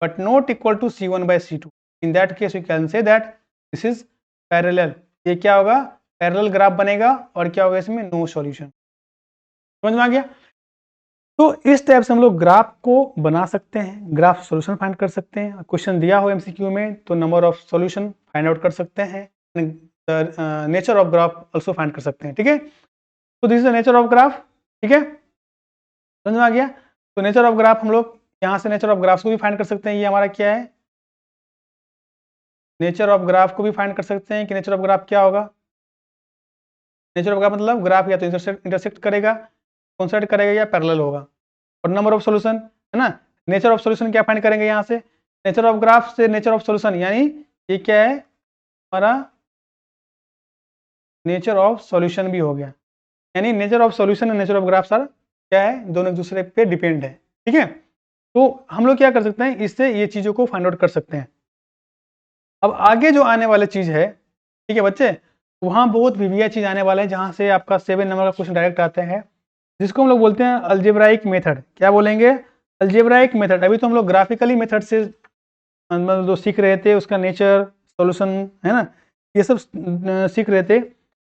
but not equal to c1/c2। in that case we can say that this is parallel। ये क्या होगा, पैरेलल ग्राफ बनेगा और क्या होगा इसमें, नो सॉल्यूशन। समझ में आ गया। तो इस टाइप से हम लोग ग्राफ को बना सकते हैं, ग्राफ सॉल्यूशन फाइंड कर सकते हैं। क्वेश्चन दिया हो एमसीक्यू में तो number of solution find out कर सकते हैं, nature of graph also find कर सकते हैं। ठीक है, तो this is the nature of graph. ठीक है, समझ में आ गया। तो नेचर ऑफ ग्राफ हम लोग यहाँ से नेचर ऑफ ग्राफ्स को भी फाइंड कर सकते हैं। ये हमारा क्या है, नेचर ऑफ ग्राफ को भी फाइंड कर सकते हैं कि नेचर ऑफ ग्राफ क्या होगा। नेचर ऑफ ग्राफ मतलब ग्राफ या तो इंटरसेक्ट करेगा, कोइंसाइड करेगा या पैरेलल होगा। और नंबर ऑफ सॉल्यूशन है ना, नेचर ऑफ सॉल्यूशन क्या फाइंड करेंगे यहाँ से, नेचर ऑफ ग्राफ से नेचर ऑफ सॉल्यूशन, यानी ये क्या है हमारा नेचर ऑफ सॉल्यूशन भी हो गया। यानी नेचर ऑफ सॉल्यूशन और नेचर ऑफ ग्राफ सर क्या है, दोनों एक दूसरे पे डिपेंड है। ठीक है, तो हम लोग क्या कर सकते हैं, इससे ये चीजों को फाइंड आउट कर सकते हैं। अब आगे जो आने वाले चीज है, ठीक है बच्चे, वहां बहुत वीवीआई चीज आने वाला है जहां से आपका 7 नंबर का क्वेश्चन डायरेक्ट आता है, जिसको हम लोग बोलते हैं अलजेब्राइक मेथड। क्या बोलेंगे, अलजेब्राइक मेथड। अभी तो हम लोग ग्राफिकली मेथड से मतलब जो सीख रहे थे, उसका नेचर, सॉल्यूशन है ना, ये सब सीख रहे थे।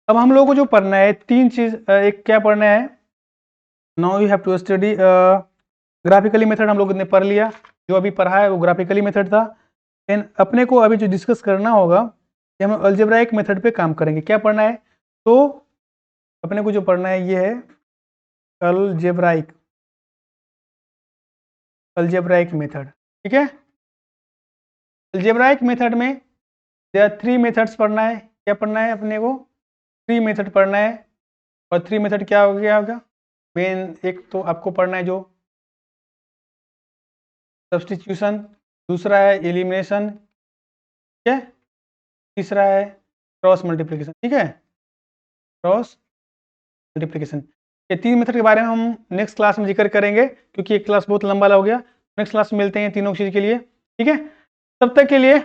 अब हम लोगों को जो पढ़ना है 3 चीज, एक क्या पढ़ना है, now you have to study graphically method. हम लोग ने पढ़ लिया, जो अभी पढ़ा है वो ग्राफिकली मेथड था। एंड अपने को अभी जो डिस्कस करना होगा कि हम अलजेब्राइक मेथड पे काम करेंगे। क्या पढ़ना है, तो अपने को जो पढ़ना है ये है अलजेब्राइक मेथड। ठीक है, अलजेब्राइक मेथड में देयर आर 3 मेथड्स पढ़ना है। क्या पढ़ना है अपने को, 3 मेथड पढ़ना है। और 3 मेथड क्या हो गया होगा, मेन एक तो आपको पढ़ना है जो सब्स्टिट्यूशन, दूसरा है एलिमिनेशन, ठीक है, तीसरा है क्रॉस मल्टीप्लिकेशन। ठीक है, क्रॉस मल्टीप्लिकेशन। ये 3 मेथड के बारे में हम नेक्स्ट क्लास में जिक्र करेंगे, क्योंकि एक क्लास बहुत लंबा हो गया। नेक्स्ट क्लास में मिलते हैं तीनों चीज़ के लिए। ठीक है, तब तक के लिए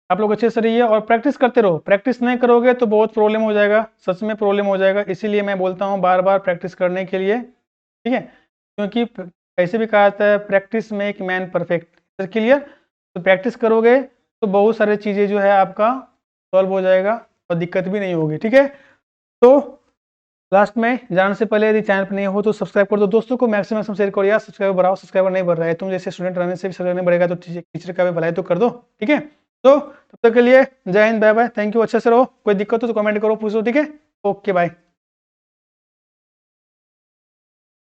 आप लोग अच्छे से रहिए और प्रैक्टिस करते रहो। प्रैक्टिस नहीं करोगे तो बहुत प्रॉब्लम हो जाएगा, सच में प्रॉब्लम हो जाएगा। इसीलिए मैं बोलता हूँ बार बार प्रैक्टिस करने के लिए। ठीक है, क्योंकि ऐसे भी कहा जाता है practice make man perfect. Clear, तो प्रैक्टिस करोगे तो बहुत सारी चीज़ें जो है आपका सॉल्व हो जाएगा और दिक्कत भी नहीं होगी। ठीक है, तो लास्ट में जाने से पहले यदि चैनल पर नहीं हो तो सब्सक्राइब कर दो, दोस्तों को मैक्सिमम शेयर करो यार। सब्सक्राइबर बढ़ाओ, सब्सक्राइबर नहीं बढ़ रहा है, तुम जैसे स्टूडेंट रहने से भी सब्सक्राइबर नहीं बढ़ेगा तो टीचर का भी भलाई तो कर दो। ठीक है, तो तब तक के लिए Jai Hind, bye bye, thank you. अच्छे से रहो, कोई दिक्कत हो तो कमेंट करो, पूछो। ठीक है, ओके बाय।